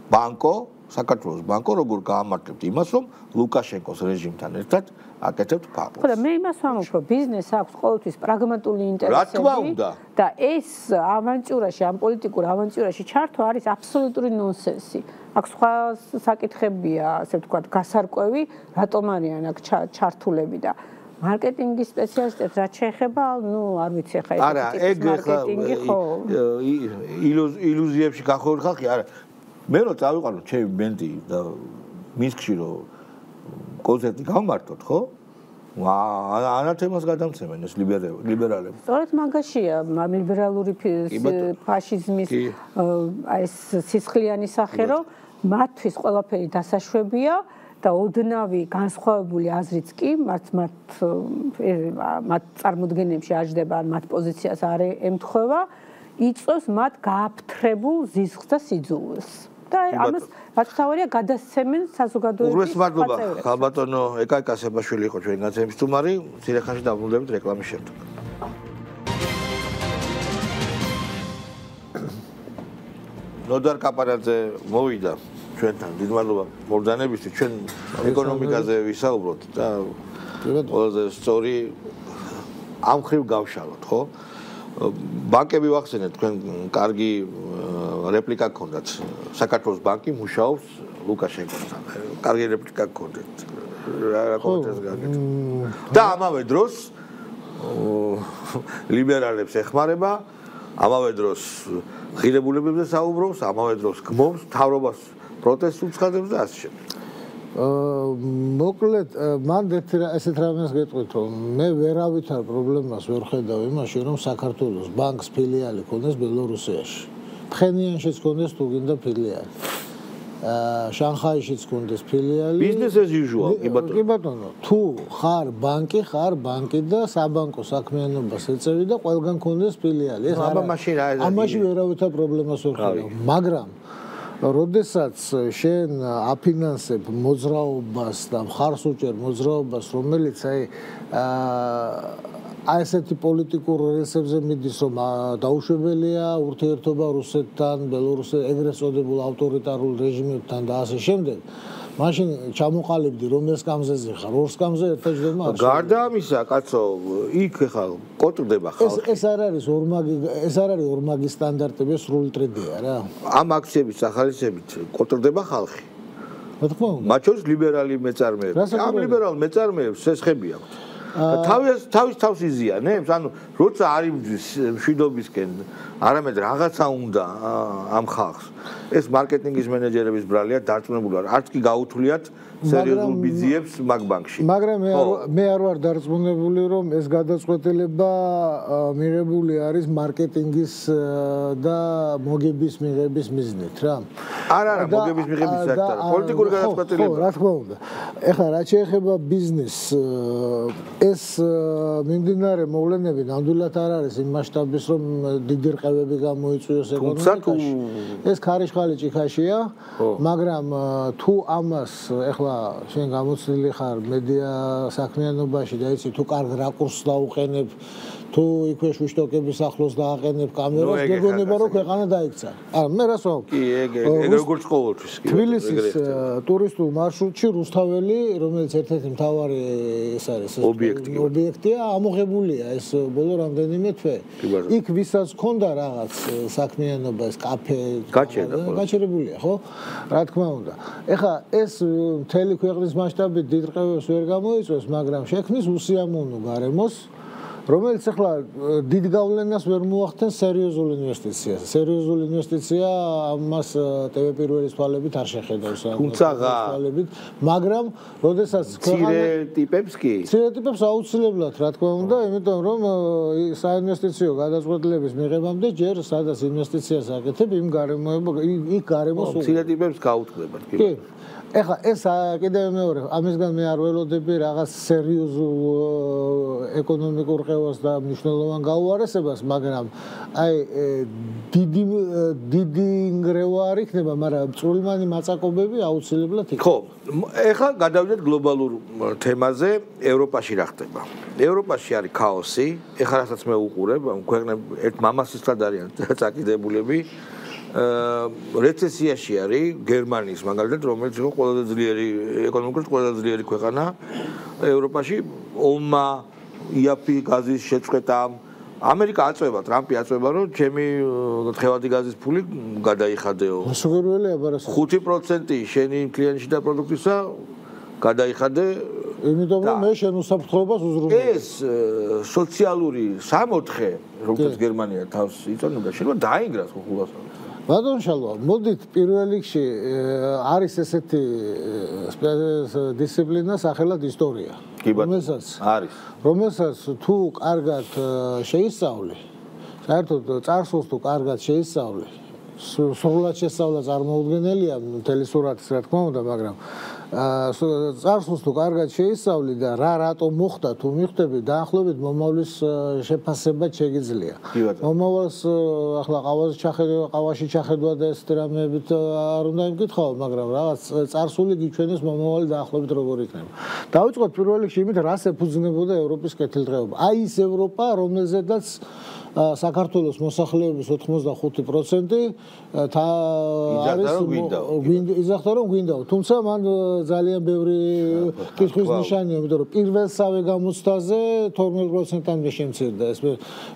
ბანკო, საქართველოს ბანკო როგორ გაამართლებთ იმას, რომ ლუკაშენკოს რეჟიმთან ერთად აკეთებთ ფაყოს. ხო და მე იმას ვამბობ, რომ ბიზნესს აქვს ყოველთვის პრაგმატული ინტერესები. რა თქმა უნდა. და ეს ავანტიურაში, ამ პოლიტიკურ ავანტიურაში ჩართვა არის აბსოლუტური ნონსენსი. აქ სხვა საკითხებია, ასე ვთქვათ, გასარკვევი, რატომ არიან აქ ჩართულები და მარკეტინგის სპეციალისტებს რაც შეეხება, ნუ არ ვიცი ხა ეს მარკეტინგი ხო. ილუზიებში გახოვრ ხალხი, არა. მე რო წავიყანო ჩემი ბენდი და მინსკში რო კონცერტი გავმართოთ, ხო? ანათემას გადამცემენ ეს ლიბერალები. სწორედ მაგაშია ლიბერალური ფაშიზმის აი ეს სისხლიანი სახე, რომ მათთვის ყველაფერი დასაშვებია და ოდნავი განსხვავებული აზრიც კი მათ წარმოდგენებში აჯდება, მათ პოზიციას არ ემთხვევა, იწვევს მათ გააფთრებულ ზიზღს და სიძულვას. და ამას რაც თავარია გადასცემენ საზოგადოების უღრეს მადლობა ხალბატონო ეკაკა სებაშვილი იყო ჩვენი განცემის სტუმარი მცირე ხანში დაბრუნდებით რეკლამის შემდეგ ნოდარ კაპარაძე მოვიდა ჩვენთან დიდ მადლობა მობრძანებისთვის ჩვენ ეკონომიკაზე ვისაუბროთ და ყველაზე სწორი ამ ხრივ გავშალოთ ხო ბანკები ვახსენეთ თქვენ კარგი რეპლიკა გქონდათ საქართველოს ბანკი მუშაობს ლუკაშენკოსთან კარგი რეპლიკა გქონდათ რა კომენტარს გაგეთ და ამავე დროს ლიბერალებს ეხმარება ამავე დროს ღირებულებებზე საუბრობს ამავე დროს გმობს მთავრობას პროტესტს უცხადებს და ასე შემდეგ მოკლედ მან ესეთ რამეს გეტყვით რომ მე ვერავითარ პრობლემას ვერ ხედავ იმაში რომ საქართველოს ბანკს ფილიალი ქონდეს ბელორუსიაში ფხენიანშიც ქონდეს თუ გინდა ფილიალი შანხაიშიც ქონდეს ფილიალი business as usual კი ბატონო თუ ხარ ბანკი და საბანკო საქმიანობას ეწევი და ყველგან ქონდეს ფილიალი ეს არა ამაში ვერავითარ პრობლემას ვერ ხედავ მაგრამ როდესაც შენ აფინანსებ მოძრაობას და მხარს უჭერ მოძრაობას, რომელიც აი აი ესეთი პოლიტიკურ რელსებზე მიდის, რომ დაუშვებელია ურთიერთობა რუსეთთან, ბელორუსეთთან, ეგრეთ წოდებულ ავტორიტარულ რეჟიმებთან და ასე შემდეგ. მაშინ ჩამოყალიბდი რომ ეს გამზეზე ხარ, ორ გამზე ერთეჯდომა არ. გარდა ამისა, კაცო, იქ ხა კოტრდება ხალხი. ეს არ არის ორმაგი სტანდარტები, სრული ტრედია რა. ამ აქციების სახალისებით კოტრდება ხალხი. რა თქმა უნდა. მათ შორის ლიბერალი მეწარმეები. ამ ლიბერალ მეწარმეებს სესხები აქვთ. თავის თავს იზიანებს, ანუ როცა არის მშვიდობისკენ, არამედ რაღაცა უნდა ამ ხალხს. ეს მარკეტინგის მენეჯერების ბრალია დარწმუნებული ვარ, არც კი გაუთვლიათ სერიოზულ ბიზნესებს მაგ ბანკში. მაგრამ მე არ ვარ დარწმუნებული, რომ ეს გადაწყვეტილება მიღებული არის მარკეტინგის და მოგების მიღების მიზნით რა. არა, მოგების მიღების საერთოდ პოლიტიკური გადაწყვეტილება. რა თქმა უნდა. ეხლა რაც შეეხება ბიზნესს, ეს მიმდინარე მოვლენები ნამდვილად არ არის იმ მასშტაბის, რომ დიდი რყევები გამოიწვიოს ეკონომიკაში. ეს ქარიშხალი ჭიქაშია, მაგრამ თუ ამას ეხლა შენ გამოცდილი ხარ მედია საქმიანობაში და იცი თუ კარგ რაკურსს დაუყენებ, თუ იქვე შუშტოკების ახლოს დააყენებ კამერას, გეგონება რომ ქვეყანა დაიქცა. არა, მე რას ვამბობ? კი, ეგ როგორც ყოველთვის. თბილისის ტურისტულ მარშრუტში რუსთაველი, რომელიც ერთ-ერთი მთავარი ეს არის ობიექტია, ამოღებულია ეს ბოლო რამდენიმე თვე. იქ ვისაც ჰქონდა რაღაც საქმიანობა, ეს კაფე, გაჩერებულია, ხო? რა თქმა უნდა. ეხლა ეს მთელი ქვეყნის მასშტაბით დიდ რყევებს ვერ გამოიწვევს, მაგრამ შექმნის უსიამოვნო გარემოს, რომელიც ახლა დიდ გავლენას ვერ მოახდენს სერიოზულ ინვესტიციას. სერიოზული ინვესტიცია ამას TV პირველის თვალებით არ შეხედავს. თუმცა მაგრამ როდესაც მცირე ტიპებს კი? მცირე ტიპებს აუცილებლად, რა თქმა უნდა, იმიტომ რომ საინვესტიციო გადაწყვეტილების მიღებამდე ჯერ სადაც ინვესტიციას აკეთებ, იქ გარემოს მცირე ტიპებს გაუწყდებათ კი. კი. ეხლა ეს კიდევ მეორე, ამისგან მე არ ველოდები რაღაც სერიოზულ ეკონომიკურ ყევას და მნიშვნელოვან გაუარესებას, მაგრამ აი დიდი ინგრევა არ იქნება, მაგრამ წვრილმანი მაწაკობები აუცილებლად იქნება. ხო, ეხლა გადავიდეთ გლობალურ თემაზე, ევროპაში რა ხდება. ევროპაში არის ქაოსი, ეხლა რასაც მე უყურებ, ქვეყნები ერთ მამასისთან არიან წაკიდებულები. რეცესიაში არის გერმანიის მაგალითად, რომელიც იყო ყველაზე ძლიერი ეკონომიკურად ყველაზე ძლიერი ქვეყანა ევროპაში, ომმა, იაფი გაზის შეწყვეტა, ამერიკა აწვევა, ტრამპი აწვევა, რომ ჩემი თხევადი გაზის ფული გადაიხადეო. მასუგერველია ბარასა. 5% შენი კლიანტში და პროდუქტისა გადაიხადე. იმიტომ რომ მე შენ უსაფრთხოებას უზრუნველყოფ. ეს სოციალური სამოთხე, როგორც გერმანია თავს იწონებდა, შეიძლება დაინგრას ხულას. ბატონ შალვა, მოდით პირველ რიგში არის ესეთი დისციპლინა სახელად ისტორია. რომელსაც თუ კარგად შეისწავლი, საერთოდ წარსულს თუ კარგად შეისწავლი, სრულად შესწავლა წარმოუდგენელია მთელი სურათის, რა თქმა უნდა, მაგრამ წარსულს თუ კარგად შეისწავლი და რატომ მოხდა თუ მიხვდები, დაახლოებით მომავლის შეფასება შეგიძლია. მომავალს ახლა ყავაში ჩახედვა და ეს რამეებით არ უნდა იმკითხავ, მაგრამ რაღაც წარსული გიჩვენებს მომავალი დაახლოებით როგორ იქნება. დავიწყოთ პირველ რიგში იმით, რას ეფუძნებოდა ევროპის კეთილდღეობა. აი ის ევროპა, რომელზედაც საქართველოს მოსახლეობის 85% იძახდა რომ გვინდაო, თუმცა მან ძალიან ბევრი კითხვის ნიშანია, იმიტომ რომ პირველსავე გამოცდაზე 12%-მდე შემცირდა. ეს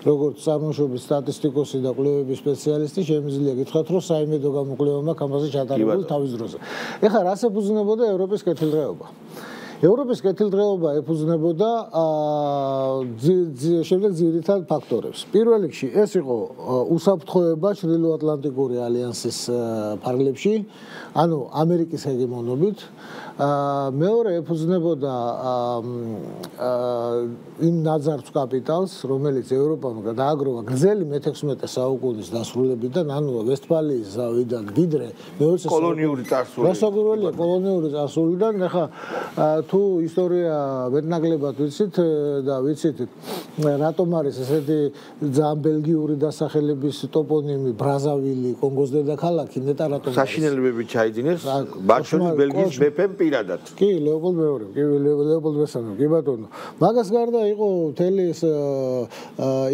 როგორც წარმოშობის სტატისტიკოსი და კვლევების სპეციალისტი შემიძლია გითხრათ, რომ საიმედო გამოკვლევამ აქ ამაზე ჩატარებული თავის დროზე. ეხლა რას ეფუძნებოდა ევროპის კეთილდღეობა? ევროპის კეთილდღეობა ეფუძნებოდა შემდეგ ძირითად ფაქტორებს. პირველ რიგში ეს იყო უსაფრთხოება ჩრდილოატლანტიკური ალიანსის ფარგლებში, ანუ ამერიკის ჰეგემონობით. მეორე ეფუძნებოდა იმ ნაძარცვ კაპიტალს, რომელიც ევროპამ დააგროვა გრძელი მე-16 საუკუნის დასრულებიდან, ანუ ვესტფალიის ზავიდან ვიდრე კოლონიური წარსული. რასაკვირველია კოლონიური წარსულიდან, ეხლა თუ ისტორია მეტნაკლებად ვიცით და ვიცით რატომ არის ესეთი ძალიან ბელგიური დასახელების ტოპონიმი ბრაზავილი კონგოს დედაქალაქი ნეტა რატომ საშინელებები ჩაიდინეს მათ შორის ბელგიის მეფემ პირადად კი ლეოპოლდ მეორე კი ლეოპოლდ მესამე კი ბატონო მაგას გარდა იყო მთელი ეს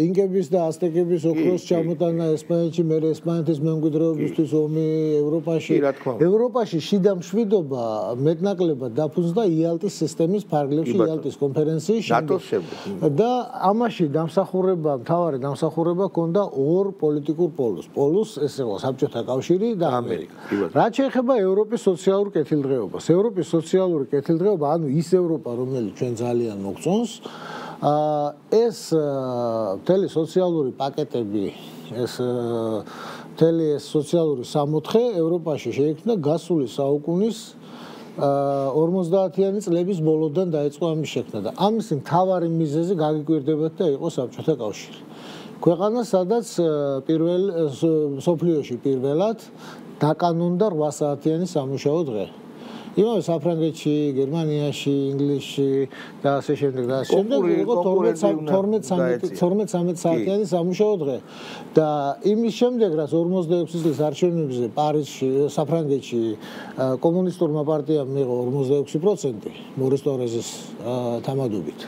ინკების და აზტეკების ოქროს ჩამოტანა ესპანეთში მე ესპანეთის მემკვიდრეობისთვის ომი ევროპაში შიდა მშვიდობა მეტნაკლებად დაფუძნდა იალტის სისტემის ფარგლებში იალტის კონფერენციის შემდეგ და ამაში დამსახურება მთავარი დამსახურება ჰქონდა ორ პოლიტიკურ პოლუსს ეს იყო საბჭოთა კავშირი და ამერიკა რაც შეეხება ევროპის სოციალურ კეთილდღეობას ევროპის სოციალური კეთილდღეობა ანუ ის ევროპა რომელიც ჩვენ ძალიან მოგწონს ეს მთელი სოციალური პაკეტები ეს მთელი ეს სოციალური სამოთხე ევროპაში შეიქმნა გასული საუკუნის 50-იანი წლების ბოლოდან დაიწყო ამის შექმნა და ამის მთავარი მიზეზი გაგიკვირდებათ და იყო საბჭოთა კავშირი. ქვეყანა სადაც პირველ სოფლიოში პირველად დაკანონდა 8 საათიანი სამუშაო დღე. იმავე საფრანგეთში, გერმანიაში, ინგლისში და ასე შემდეგ და ასე შემდეგ იყო 12-13 საათიანი სამუშაო დღე. და იმის შემდეგ რაც 46 წლის არჩევნებზე პარიზში, საფრანგეთში კომუნისტურმა პარტიამ მიიღო 46% მორის ტორეზის თამადობით.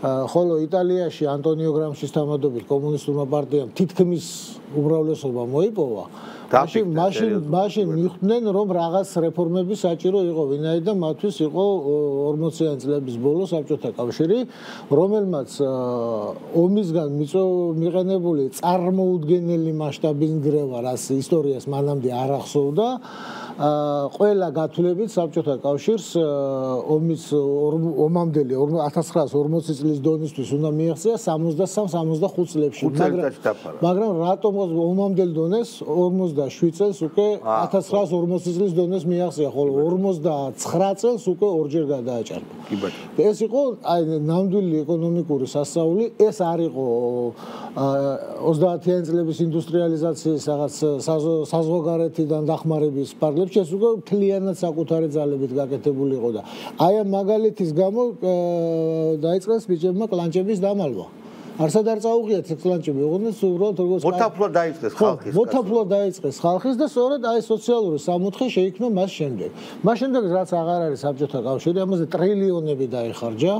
ხოლო იტალიაში ანტონიო გრამშის თამადობით კომუნისტურმა პარტიამ თითქმის უმრავლესობა მოიპოვა. მაშინ მიხვდნენ რომ რაღაც რეფორმები საჭირო იყო ვინაიდან მათთვის იყო 40-იანი წლების ბოლოს საბჭოთა კავშირი რომელმაც ომისგან მიყენებული წარმოუდგენელი მასშტაბის ნგრევა რაც ისტორიას მანამდე არ ახსოვდა ყველა გათვლებით საბჭოთა კავშირს ომამდელი 1940 წლის დონისთვის უნდა მიაღწია 63-65 წლებში მაგრამ რატომ ომამდელ დონეს 57 წელს უკვე 1940 წლის დონეს მიაღწია ხოლო 59 წელს უკვე ორჯერ გადააჭარბა ეს იყო ნამდვილი ეკონომიკური სასწაული ეს არ იყო 30-იანი წლების ინდუსტრიალიზაციის რაღაც საზღვარგარეთიდან დახმარების პარკლებში ეს უკვე მთლიანად საკუთარი ძალებით გაკეთებული იყო და აი ამ მაგალითის გამო დაიწყეს ბიჭებმა კლანჭების დამალვა არსად არ წაუღიათ ეს კლანჭები ოღონდ უბრალოდ როგორც მოთაფლად დაიწყეს ხალხის მოთაფლად დაიწყეს ხალხის და სწორედ აი სოციალური სამოთხე შეიქმნა მას შემდეგ მას შემდეგ რაც აღარ არის საბჭოთა კავშირი ამაზე ტრილიონები დაიხარჯა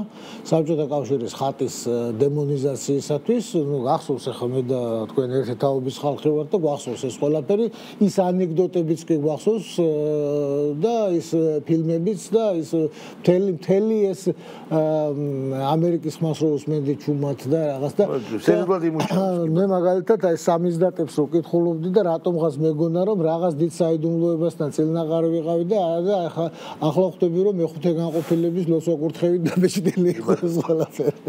საბჭოთა კავშირის ხატის დემონიზაციისათვის ნუ გახსოვს ახლა მე და თქვენ ერთი თაობის ხალხი ვართ და გახსოვს ეს ყველაფერი ის ანეკდოტებიც კი გახსოვს და ის ფილმებიც და ის მთელი ეს ამერიკის ხმასროს მენდი ჩუმად და სერიოზულად იმუშავებს. მე მაგალითად აი სამიზდატებს რო კითხულობდი და რატომღაც მეგონა რომ რაღაც დიდ საიდუმლოებასთან წილნაღარ ვიყავი და ახლა ხვდები რომ მეხუთე განყოფილების ლოცვა-კურთხევით დაბეჭდილი იყო ეს ყველაფერი.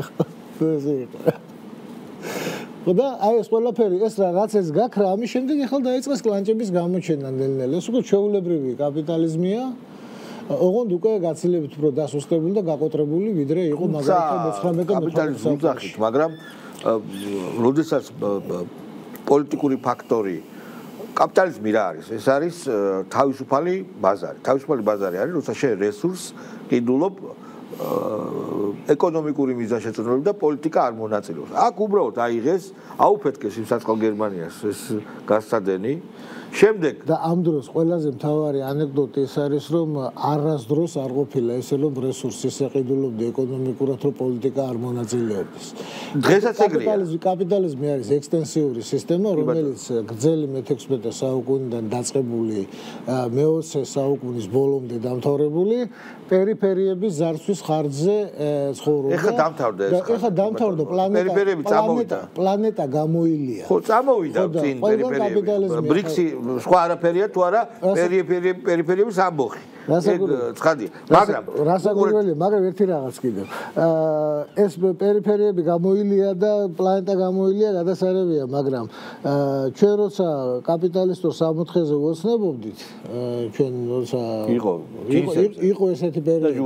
და აი ეს ყველაფერი ეს რაც ეს გაქრა ამის შემდეგ ახლა დაიწყეს კლანჭების გამოჩენა ნელ-ნელა. ეს უკვე ჩვეულებრივი კაპიტალიზმია. ოღონდ უკვე გაცილებით უფრო დასუსტებული და გაკოტრებული ვიდრე იყო მაგალითად 19-მე კაპიტალიზმის უძახით, მაგრამ როდესაც პოლიტიკური ფაქტორი კაპიტალიზმი რა არის? ეს არის თავისუფალი ბაზარი. თავისუფალი ბაზარი არის, როცა შენ რესურსს კიდულობ ეკონომიკური მიზანშეწონილობები და პოლიტიკა არ მონაწილეობს. აქ უბრალოდ აიღეს, აუფეთქეს იმ საწყალ გერმანიას ეს გასცადენი. შემდეგ და ამ დროს ყველაზე მთავარი ანეკდოტი ეს არის რომ არასდროს არ ყოფილა ესე რომ რესურსის ეყიდულობდა ეკონომიკურად რომ პოლიტიკა არ მონაწილეობს. დღესაც ეგრეა. კაპიტალიზმი არის ექსტენსიური სისტემა რომელიც გრძელი მე-16 საუკუნიდან დაწყებული მე-20 საუკუნის ბოლომდე დამთავრებული პერიფერიების ზართვის ხარჯზე ცხოვრობდა. ეხლა დამთავრდა პლანეტა გამოილია. ხო, წამოვიდა წინ პერიფერიები. ბრიქსი სხვა არაფერია თუ არა პერიფერიების ამბოხი. ცხადია. მაგრამ ერთი რაღაც კიდევ. ეს პერიფერიები გამოილია და პლანეტა გამოილია გადასარევია, მაგრამ ჩვენ როცა კაპიტალისტურ სამოთხეზე ვოცნებობდით, ჩვენ როცა იყო ესეთი პერიოდი,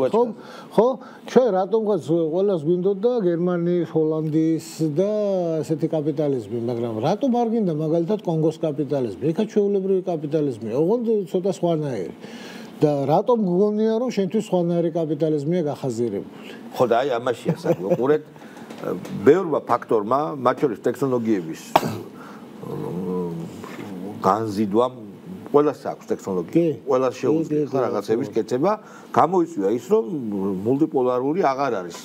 ხო? ჩვენ რატომღაც ყველას გვინდოდა გერმანიის, ჰოლანდიის და ესეთი კაპიტალიზმი, მაგრამ რატომ არ გინდა მაგალითად კონგოს კაპიტალიზმი? იქა ჩვეულებრივი კაპიტალიზმია, ოღონდ ცოტა სხვანაირი. და რატომ გგონია რომ შენთვის სხვანაირი კაპიტალიზმია გახაზირებული? ხო და აი ამაშია საქმე. უყურეთ ბევრმა ფაქტორმა, მათ შორის ტექნოლოგიების განზიდვამ ყველას აქვს ტექნოლოგია. ყველას შეუძლია რაღაცების კეთება, გამოიწვია ის რომ მულტიპოლარული აღარ არის.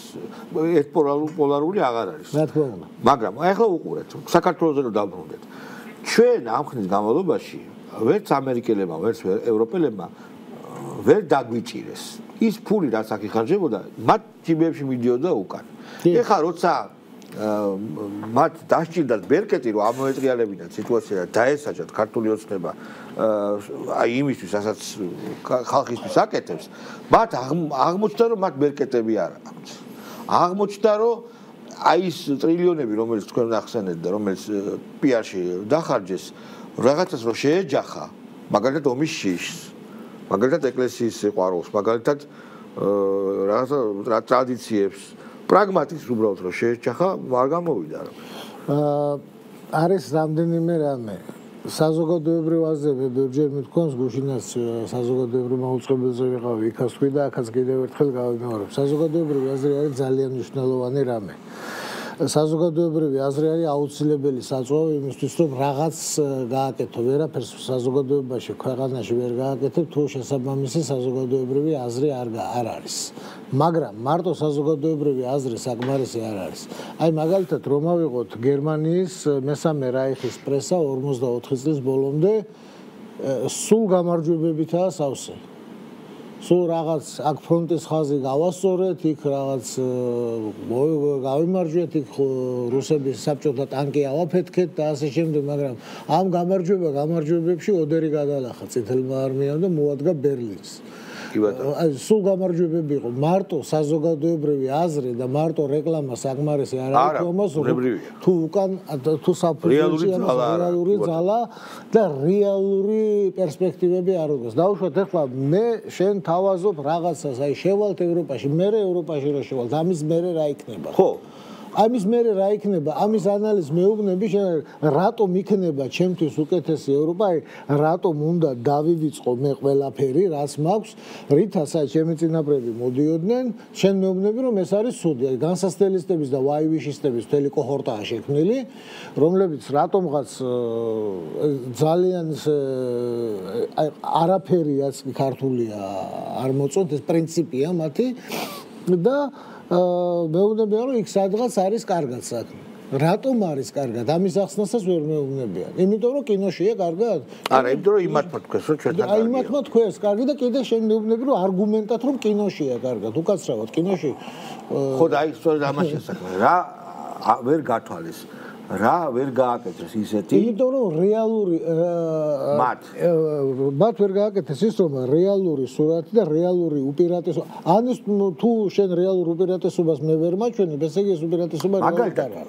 ერთპოლარული აღარ არის. რა თქმა უნდა. მაგრამ ახლა უყურეთ, საქართველოს რომ დავბრუნდეთ. ჩვენ ამ ხნის განმავლობაში ვერც ამერიკელებმა, ვერც ევროპელებმა ვერ დაგვიჭირეს. ის ფული რაც აქ იხარჯებოდა, მათ ჯიბებში მიდიოდა უკან. ეხლა როცა მათ დასჭირდათ ბერკეტი რომ ამოეტრიალებინათ სიტუაცია და დაესაჯათ ქართული ოცნება აი იმისთვის, რასაც ხალხისთვის აკეთებს, მათ აღმოჩნდა რომ მათ ბერკეტები არ აქვთ. აღმოჩნდა რომ აი ის ტრილიონები რომელიც თქვენ ახსენეთ და რომელიც PR-ში დახარჯეს, რაღაცას რომ შეეჯახა, მაგალითად ომის შიშს, მაგალითად ეკლესიის სიყვარულს, მაგალითად რაღაცა ტრადიციებს, პრაგმატის უბრალოდ რომ შეეჯახა, არ გამოვიდა რა. არის რამდენიმე რამე. საზოგადოებრივ აზრზე ბევრჯერ მithქვამს გუშინაც საზოგადოებრივ მაუწყებელზე ვიყავი, იქაც ვი და აქაც კიდევ ერთხელ გავიმეორებ. საზოგადოებრივი აზრი არის ძალიან მნიშვნელოვანი რამე. საზოგადოებრივი აზრი არის აუცილებელი საწვავი იმისთვის, რომ რაღაც გააკეთო. ვერაფერს საზოგადოებაში, ქვეყანაში ვერ გააკეთებ, თუ შესაბამისი საზოგადოებრივი აზრი არ არის. მაგრამ მარტო საზოგადოებრივი აზრი საკმარისი არ არის. აი მაგალითად რომ ავიღოთ გერმანიის მესამე რაიხის პრესა 44 წლის ბოლომდე სულ გამარჯვებებითაა სავსე. სულ რაღაც აქ ფრონტის ხაზი გავასწორეთ, იქ რაღაც გავიმარჯვეთ, იქ რუსების საბჭოთა ტანკი ავაფეთქეთ და ასე შემდეგ, მაგრამ ამ გამარჯვებებში ოდერი გადალახა წითელმა არმიამ და მოადგა ბერლინს. აი სულ გამარჯვებები იყო, მარტო საზოგადოებრივი აზრი და მარტო რეკლამა საკმარისი არ არის ამას, თუ უკან თუ საფუძველზე რეალური ძალა და რეალური პერსპექტივები არ უდგას. დაუშვათ ახლა მე შენ თავაზობ რაღაცას, აი შევალთ ევროპაში, მე ევროპაში რო შევალთ, ამის მერე რა იქნება? ხო. ამის მერე რა იქნება? ამის ანალიზ მეუბნები, რატომ იქნება ჩემთვის უკეთესი ევროპა? აი რატომ უნდა დავივიწყო მე ყველაფერი, რაც მაქვს, რითაც აი ჩემი წინაპრები მოდიოდნენ, შენ მეუბნები რომ ეს არის ცუდი. აი განსასწრელისტების და ვაივიშისტების მთელი კოჰორტაა შექმნილი, რომლებიც რატომღაც ძალიან არაფერიაც ქართულია არ მოწონთ, ეს პრინციპია მათი და მეუბნებიან რომ იქ სადღაც არის კარგად საქმე. რატომ არის კარგად? ამის ახსნასაც ვერ მეუბნებიან. იმიტომ რომ კინოშია კარგად? არა, იმიტომ რომ იმათმა თქვეს რომ ჩვენთან კარგია. აი იმათმა თქვეს კარგი და კიდე შენ მეუბნები რომ არგუმენტად რომ კინოშია კარგად. უკაცრავად კინოში ხო და აი სწორედ ამაშია საქმე. რა ვერ გათვალეს. რა ვერ გააკეთეს ისეთი? იმიტომ რომ რეალური მათ ვერ გააკეთეს ის რომ რეალური სურათი და რეალური უპირატესობა. ანეს თუ შენ რეალურ უპირატესობას მე ვერ მაჩვენებ, ესე იგი ეს უპირატესობა რეალური არ არის.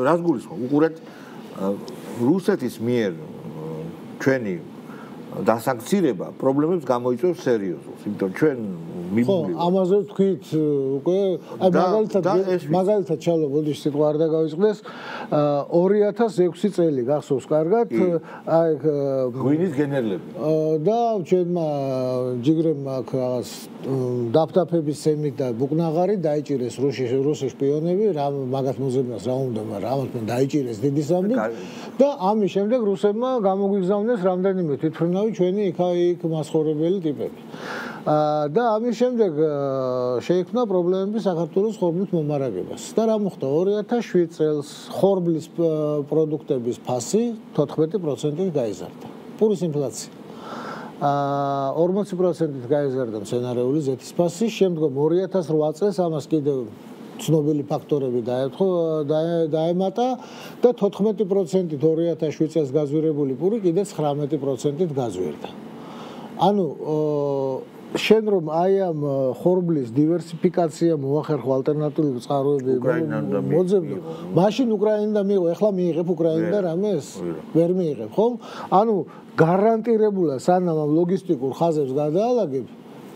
რას გულისხმობ? უყურეთ რუსეთის მიერ ჩვენი დასანქცირება პრობლემებს გამოიწვევს სერიოზულს. იმიტომ ჩვენ ხო, ამაზე ვთქვით უკვე აი მაგალითად ჩალო ბოდიში სიტყვა არ დაგავიწყდეს 2006 წელი გახსოვს კარგად აი ღვინის გენერლები და ჩვენმა ჯიგრებმა აქ რაღაც დაფდაფების სემით და ბუკნაღარი დაიჭირეს რუსი შპიონები რა მაგათ მოძებნას რა უნდა მაგრამ ამათ დაიჭირეს დიდი სამდი და ამის შემდეგ რუსებმა გამოგვიგზავნეს რამდენიმე თვითმფრინავი ჩვენი იქ მასხორებელი ტიპები და ამის შემდეგ შეიქმნა პრობლემები საქართველოს ხორბლის მომარაგებას და რა მოხდა 2007 წელს ხორბლის პროდუქტების ფასი 14%-ით გაიზარდა პურის ინფლაცია 40%-ით გაიზარდა მცენარეული ზეთის ფასი შემდგომ 2008 წელს ამას კიდევ ცნობილი ფაქტორები დაემატა და 14%-ით 2007 წელს გაზვირებული პური კიდე 19%-ით გაზვირდა ანუ შენ რომ აი ამ ხორბლის დივერსიფიკაცია მოახერხო ალტერნატიული წყაროები მოძებნო მაშინ უკრაინიდან მიიღო ეხლა მიიღებ უკრაინიდან რამეს ვერ მიიღებ ხომ ანუ გარანტირებულა სანამ ლოგისტიკურ ხაზებს გადაალაგებ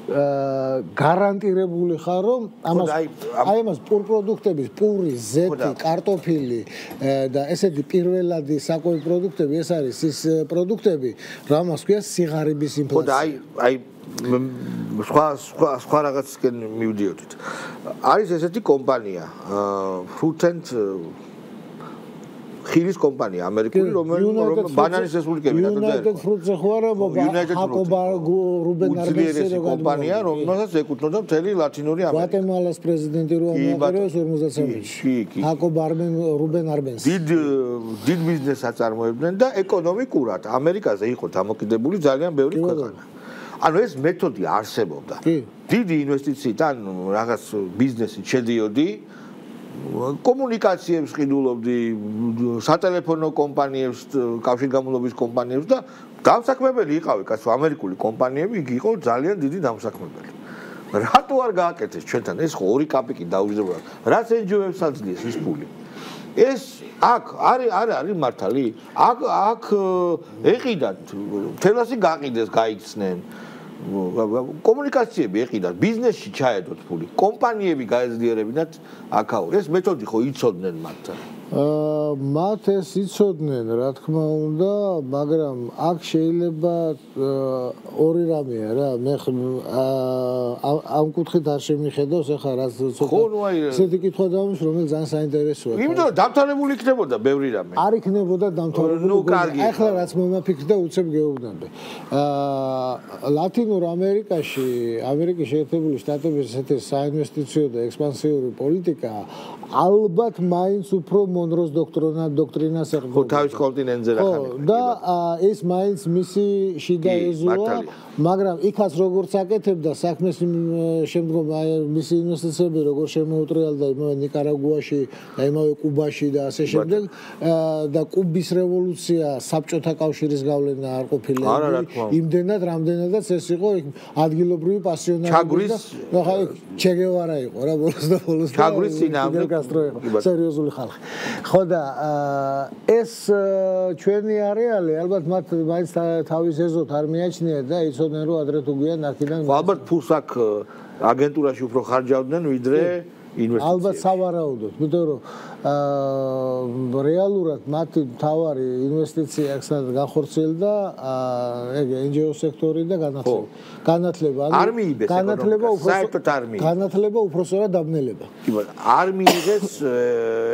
გარანტირებული ხარ რომ ამას პურპროდუქტების პური, ზეთი, კარტოფილი და ესეთი პირველადი საკვები პროდუქტები ეს არის ის პროდუქტები რამას ქვია სიღარიბის ინფლაცია. სხვა რაღაცისკენ მივდიოდით. არის ესეთი კომპანია Fruit and ხილის კომპანია ამერიკული რომელიც ბანანის რესპუბლიკები United Fruits-ზე ხო არა აკობა რუბენ არბენსის კომპანია რომელსაც ეკუთვნოდა მთელი ლათინური ამერიკა. გვატემალას პრეზიდენტი რო ამოაყენეს 53-ში. აკობა რუბენ არბენსი. დიდ ბიზნესს აწარმოებდნენ და ეკონომიკურად ამერიკაზე იყო დამოკიდებული ძალიან ბევრი ქვეყანა. ანუ ეს მეთოდი არსებობდა. დიდი ინვესტიციიდან რაღაც ბიზნესი შედიოდი კომუნიკაციებს ყიდულობდი, სატელეფონო კომპანიებს, კავშირგამოვლობის კომპანიებს და დამსაქმებელი იყავი, კაცო, ამერიკული კომპანიები, იგი იყო ძალიან დიდი დამსაქმებელი. რატო არ გააკეთეს ჩვენთან? ეს ხო 2 კაპიკი დაუჯდებოდა. რაც NGO-ებს აძლიეს ის ფული. ეს აქ არის მართალი? აქ ეყიდათ, თელასი გაყიდეს, გაიცნენ. კომუნიკაციები ეყიდათ, ბიზნესში ჩაედოთ ფული, კომპანიები გაეძლიერებინათ აქაურ. ეს მეთოდი ხო იცოდნენ მათთან. მათ ეს იცოდნენ, რა თქმა უნდა, მაგრამ აქ შეიძლება ორი რამეა რა. მე ამ კუთხით არ შემიხედავს, ეხლა რაც ესეთი კითხვა დავამს, რომელიც ძალიან საინტერესოა. იმიტომ რომ დამთავრებული იქნებოდა ბევრი რამე. არ იქნებოდა დამთავრებული. ახლა რაც მომაფიქრდა, უცებ გეუბნები. ლათინურ ამერიკაში, ამერიკის შეერთებული შტატების ესეთი საინვესტიციო და ექსპანსიური პოლიტიკა ალბათ მაინც უფრო მონროს დოქტრინას ეხება. ხო, თავის კონტინენტზე რა ხარ. და ეს მაინც მისი შიდა ეზოა, მაგრამ იქაც როგორც აკეთებდა საქმეს შემდგომ მისი ინვესტიციები როგორ შემოუტრიალდა იმავე ნიკარაგუაში და იმავე კუბაში და ასე შემდეგ და კუბის რევოლუცია საბჭოთა კავშირის გავლენა არ ყოფილა. იმდენად, რამდენადაც ეს იყო ადგილობრივი პასიონარები და ხა ჩე გევარა იყო რა ბოლოს და ბოლოს. ჩაგრის წინააღმდეგ კასტრო იყო სერიოზული ხალხი. ხო და ეს ჩვენი არეალი ალბათ მათ მაინც თავის ეზოთ არ მიაჩნიათ და იცოდნენ რომ ადრე თუ გვიან აქედან ალბათ ფულს აქ აგენტურაში უფრო ხარჯავდნენ ვიდრე ინვესტიციებში. ალბათ სავარაუდოდ, იმიტომ რომ რეალურად მათი თავარი ინვესტიცია აქ განხორციელდა ეგ NGO სექტორი და განათლება. არ მიიღეს საერთოდ არ მიიღეს. განათლება უпроსორად დაბნელება. კი ბატონო, არ მიიღეს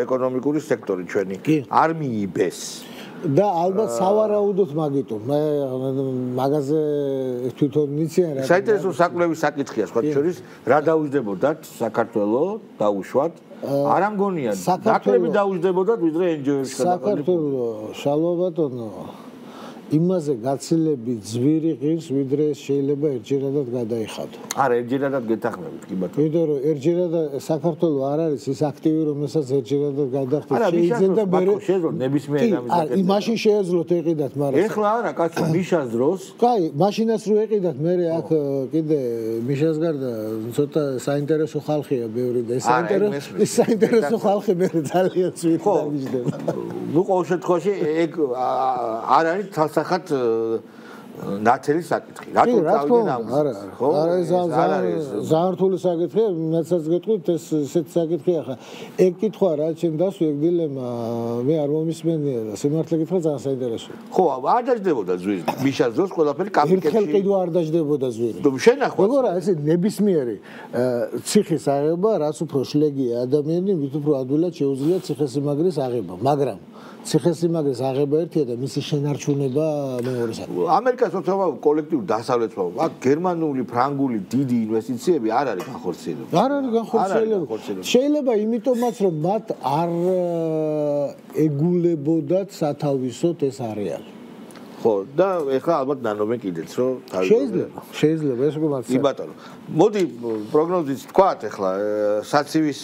ეკონომიკური სექტორი ჩვენი. არ მიიღეს. და ალბათ სავარაუდოდ მაგიტო მე მაგაზე თვითონ მიციან რა. საინტერესო საკვლევის საკითხია სხვა შორის რა დაუჯდებოდათ საქართველოს დაუშვათ არ ამგონია საქმეები დაუჯდებოდათ ვიდრე NGO-ებში საქართველოს შალვა ბატონო იმაზე გაცილებით ძვირი ღირს ვიდრე შეიძლება ერთჯერადად გადაიხადო. არა ერთჯერადად გეთახმებით კი ბატონო. იმიტომ რომ ერთჯერადად საქართველოს არ არის ის აქტივი რომელსაც ერთჯერადად გადახდეთ შეიძლება მე შეძლო ნებისმიერ ამის. მაშინ შეეძლოთ ეყიდათ მაგრამ ეხლა არა კაცო მიშას დროს. კაი მაშინაც რო ეყიდათ მე აქ კიდე მიშას გარდა ცოტა საინტერესო ხალხია ბევრი და ეს საინტერესო ხალხი მე ძალიან ძვირი დამიჯდება. ნუ ყოველ შემთხვევაში ეგ არ არის სახათ ნათელი საკითხი. რატო წავიდნენ ამას? არა, ძალიან რთული საკითხია, მეცაც გეტყვით ეს ესეთი საკითხია ხა. ეგ კითხვა რა ჩემ დასვი ეგ დილემა მე არ მომისმენია და სიმართლე კითხვა ძალიან საინტერესოა. ხო, არ დაждდებოდა ზვირი. მიშას დროს ყველაფერი კაპიკებში. ერთხელ კიდევ არ დაждდებოდა ზვირი. შენახვა. როგორ ეს ნებისმიერი ციხის აღება, რაც უფრო შლეგია ადამიანი, ვით უფრო ადვილად შეუძლია ციხესიმაგრის აღება, მაგრამ ციხესიმაგრის აღება ერთია და მისი შენარჩუნება მეორე საკითხია. ამერიკას თორემ კოლექტიური დასავლეთმა აქ გერმანული, ფრანგული დიდი ინვესტიციები არ არის განხორციელებული. არ არის განხორციელებული. შეიძლება იმიტომაც რომ მათ არ ეგულებოდათ სათავისოდ ეს არეალი. ხო, და ეხლა ალბათ ნანობენ კიდეც რომ შეიძლება ეს უკვე მართლა. კი ბატონო. მოდი პროგნოზით თქვათ ეხლა საცივის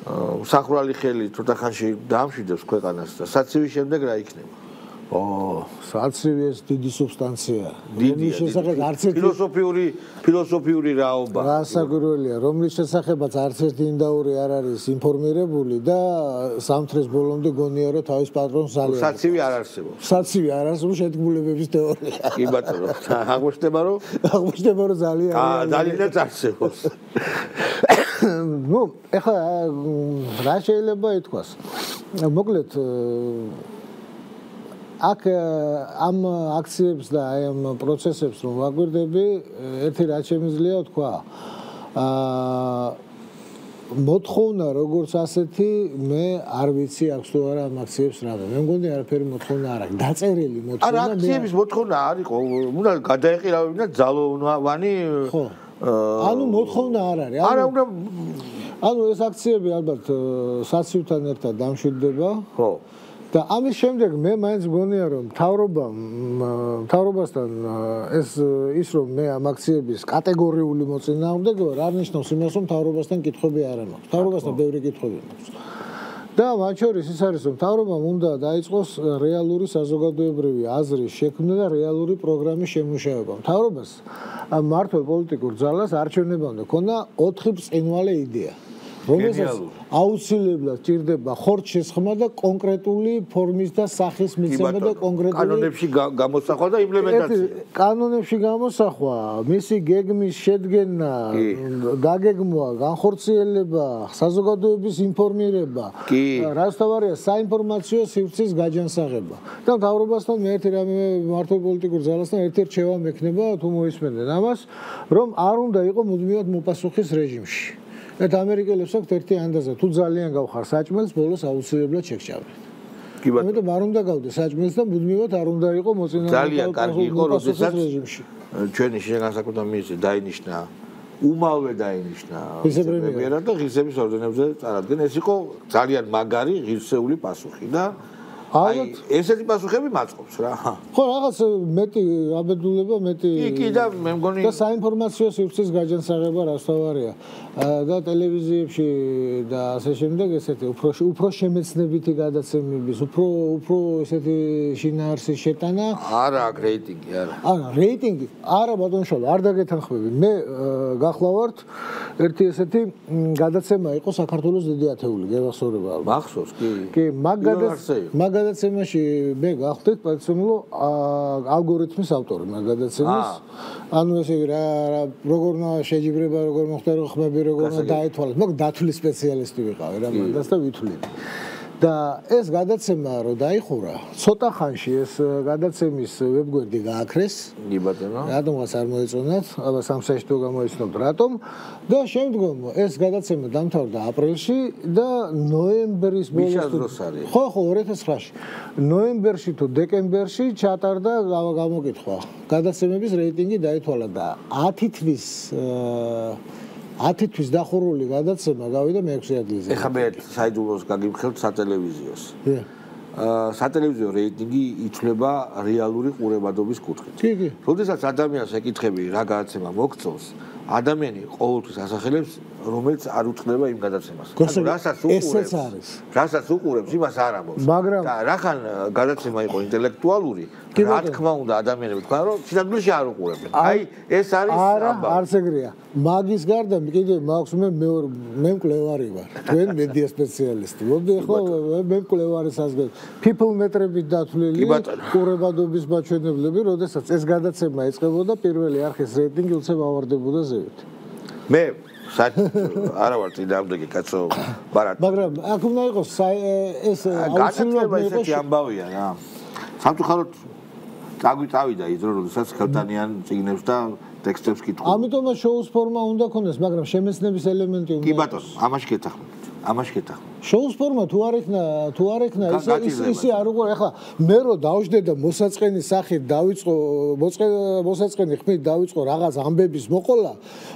მსახურალი ხელი ცოტა ხანში დაამშვიდებს ქვეყანას და საცივის შემდეგ რა იქნება? საცივი ეს დიდი სუბსტანცია. რომლის შესახებ არც ერთი ფილოსოფიური რაობა. გასაკვირველია, რომლის შესახებაც არც ერთი ინდაური არ არის ინფორმირებული და სამთრის ბოლომდე გონია რომ თავის პატრონს ძალიან. საცივი არ არსებობს. საცივი არ არსებობს შეთქმულებების თეორია. კი ბატონო, აღმოჩნდება რომ ძალიან ძალიანაც არსებობს. ნუ ეხლა რა შეიძლება ითქვას? მოკლედ აქ ამ აქციებს და აი ამ პროცესებს რომ ვაგვირდები, ერთი რაც შემიძლია თქვა. მოთხოვნა როგორც ასეთი მე არ ვიცი აქვს თუ არა ამ აქციებს რა. მე მგონი არაფერი მოთხოვნა არ აქვს. დაწერილი მოთხოვნა. არა, აქციების მოთხოვნა არ იყო. უნდა გადაეყირავებინა ძალოვანი. ხო. ანუ მოთხოვნა არ არის. არა, უნდა ანუ ეს აქციები ალბათ საცივთან ერთად დამშვიდდება. ხო. და ამის შემდეგ მე მაინც მგონია რომ მთავრობასთან ის რომ მე ამ აქციების კატეგორიული მოწინააღმდეგე არ ნიშნავს იმას რომ მთავრობასთან კითხვები არ მაქვს. მთავრობასთან ბევრი კითხვები მაქვს. და მათ შორის ის არის რომ მთავრობამ უნდა დაიწყოს რეალური საზოგადოებრივი აზრის შექმნა და რეალური პროგრამის შემუშავება. მთავრობას მართლ პოლიტიკურ ძალას არჩევნებამდე ქონდა 4 ბრწყინვალე იდეა. რომელსაც აუცილებლად ჭირდება ხორცშესხმა და კონკრეტული ფორმის და სახის მიცემა და კონკრეტული კანონებში გამოსახვა და იმპლემენტაცია. კანონებში გამოსახვა, მისი გეგმის შედგენა, დაგეგმვა, განხორციელება, საზოგადოების ინფორმირება, რაც თავარია საინფორმაციო სივრცის გაჯანსაღება. და მთავრობასთან მე ერთი რამე მართლ პოლიტიკურ ძალასთან ერთ-ერთი რჩევა მექნება თუ მოისმენდნენ ამას, რომ არ უნდა იყო მუდმივად მოპასუხის რეჟიმში. და ამერიკელებს აქვს ერთი ანდაზა, თუ ძალიან გავხარ საჭმელს, ბოლოს აუცილებლად შეგჭამთ. კი ბატონო. ამიტომ არ უნდა გავდე საჭმელს და მუდმივად არ უნდა იყო მოწინააღმდეგე ძალიან კარგი იყო, როდესაც ჩვენი შეგანსაკუთრება მიზეზი დაინიშნა, უმალვე დაინიშნა პრემიერად და ღირსების ორდენებზე წარადგენ. ეს იყო ძალიან მაგარი ღირსეული პასუხი და აი ესეთი პასუხები მაწყობს რა. ხო, რაღაც მეტი აბედულება, მეტი კი და მე მგონი და საინფორმაციო სივრცის გაჯანსაღება რაც თავარია. და ტელევიზიებში და ასე შემდეგ ესეთი უფრო შემეცნებითი გადაცემების, უფრო ესეთი შინაარსის შეტანა. არა, რეიტინგი არა. არა, რეიტინგი არა ბატონიშვილო, არ დაგეთანხმები. მე გახლავართ ერთი ესეთი გადაცემა იყო საქართველოს დიდი ათეული, გეღასორება. მახსოვს, კი. კი, მაგ გადაცემაში მე გავხდით პერსონალო ალგორითმის ავტორი მაგ გადაცემის. ანუ ესე რა როგორ უნდა შეჯიბრება, როგორ მოხდა რომ ხმები როგორ უნდა დაეთვალოს. მაგ დათვლის სპეციალისტი ვიყავი რა მანდას და ვითვლები. და ეს გადაცემა რო დაიხურა, ცოტა ხანში ეს გადაცემის ვებგვერდი გააქრეს. კი ბატონო. რატომღაც არ მოეწონათ, აბა სამსაჯდო გამოიცნობთ რატომ და შემდგომ ეს გადაცემა დამთავრდა აპრილში და ნოემბრის ბოლოს ხო 2009-ში ნოემბერში თუ დეკემბერში ჩატარდა გამოკითხვა. გადაცემების რეიტინგი დაითვალა და 10 თვის დახურული გადაცემა გავიდა მე-6 ადგილზე. ეხლა მე საიდუმლოს გაგიმხელთ სატელევიზიოს. სატელევიზიო რეიტინგი ითვლება რეალური ყურებადობის კუთხით. კი. როდესაც ადამიანს ეკითხები რა გადაცემა მოგწონს, ადამიანი ყოველთვის ასახელებს რომელიც არ უთხრება იმ გადაცემას. რასაც უყურებს, იმას არ ამბობს. და რახან გადაცემა იყო ინტელექტუალური, რა თქმა უნდა ადამიანები თქვენ რომ სინამდვილეში არ უყურებენ. აი ეს არის ამბავი. არც ეგრეა. მაგის გარდა კიდე მაქვს მე მკვლევარი ვარ. თქვენ მედია სპეციალისტი. მოდი ახლა მე მკვლევარი საზღვრები. people მეტრებით დათვლილი ყურებადობის მაჩვენებლები, როდესაც ეს გადაცემა იწყებოდა პირველი არხის რეიტინგი უცებ ავარდებოდა ზევით. მე არა ვარ წინააღმდეგი კაცო, მაგრამ აქ უნდა იყოს ეს აუცილებლად ესეთი ამბავია რა. სამწუხაროდ წავიდა ის დრო, როდესაც ხელთანიან წიგნებს და ტექსტებს კითხულობ. ამიტომაც შოუს ფორმა უნდა ქონდეს, მაგრამ შემეცნების ელემენტი უნდა. კი ბატონო, ამაში გეთახმებით. შოუს ფორმა თუ არ ექნა ისე არ უყურე. ახლა მე რო დავждე და მოსაწყენი სახით დავიწყო მოსაწყენი ხმით დავიწყო რაღაც ამბების მოყოლა,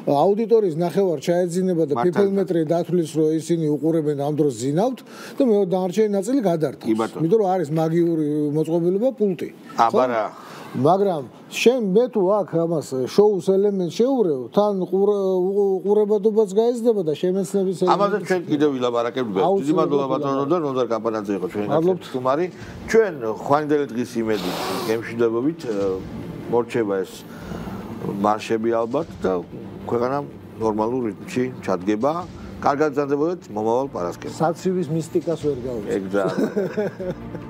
აუდიტორიის ნახევარ ჩაეძინება და people-მეტრი დათვლის რომ ისინი უყურებენ ამ დროს ზინავთ და მე დანარჩენი ნაწილი გადარდა. იმიტომ რომ არის მაგიური მოწყობილობა პულტი. აბარა მაგრამ შენ მე თუ აქ ამას შოუს ელემენტს შეურევ, თან ყურებადობაც გაიზრდება და შემეცნების ელემენტი. ამაზე ჩვენ კიდევ ვილაპარაკებთ. დიდი მადლობა ბატონო და ნოზარ კაპანაძე იყო ჩვენი სტუმარი. ჩვენ ხვანდელი დღის იმედით გემშვიდობებით მორჩება ეს მარშები ალბათ და ქვეყანა ნორმალურ რიტმში ჩადგება. კარგად გრძანდებოდეთ მომავალ პარასკევს. საცივის მისტიკას ვერ გავუწევთ. ეგ ძალიან.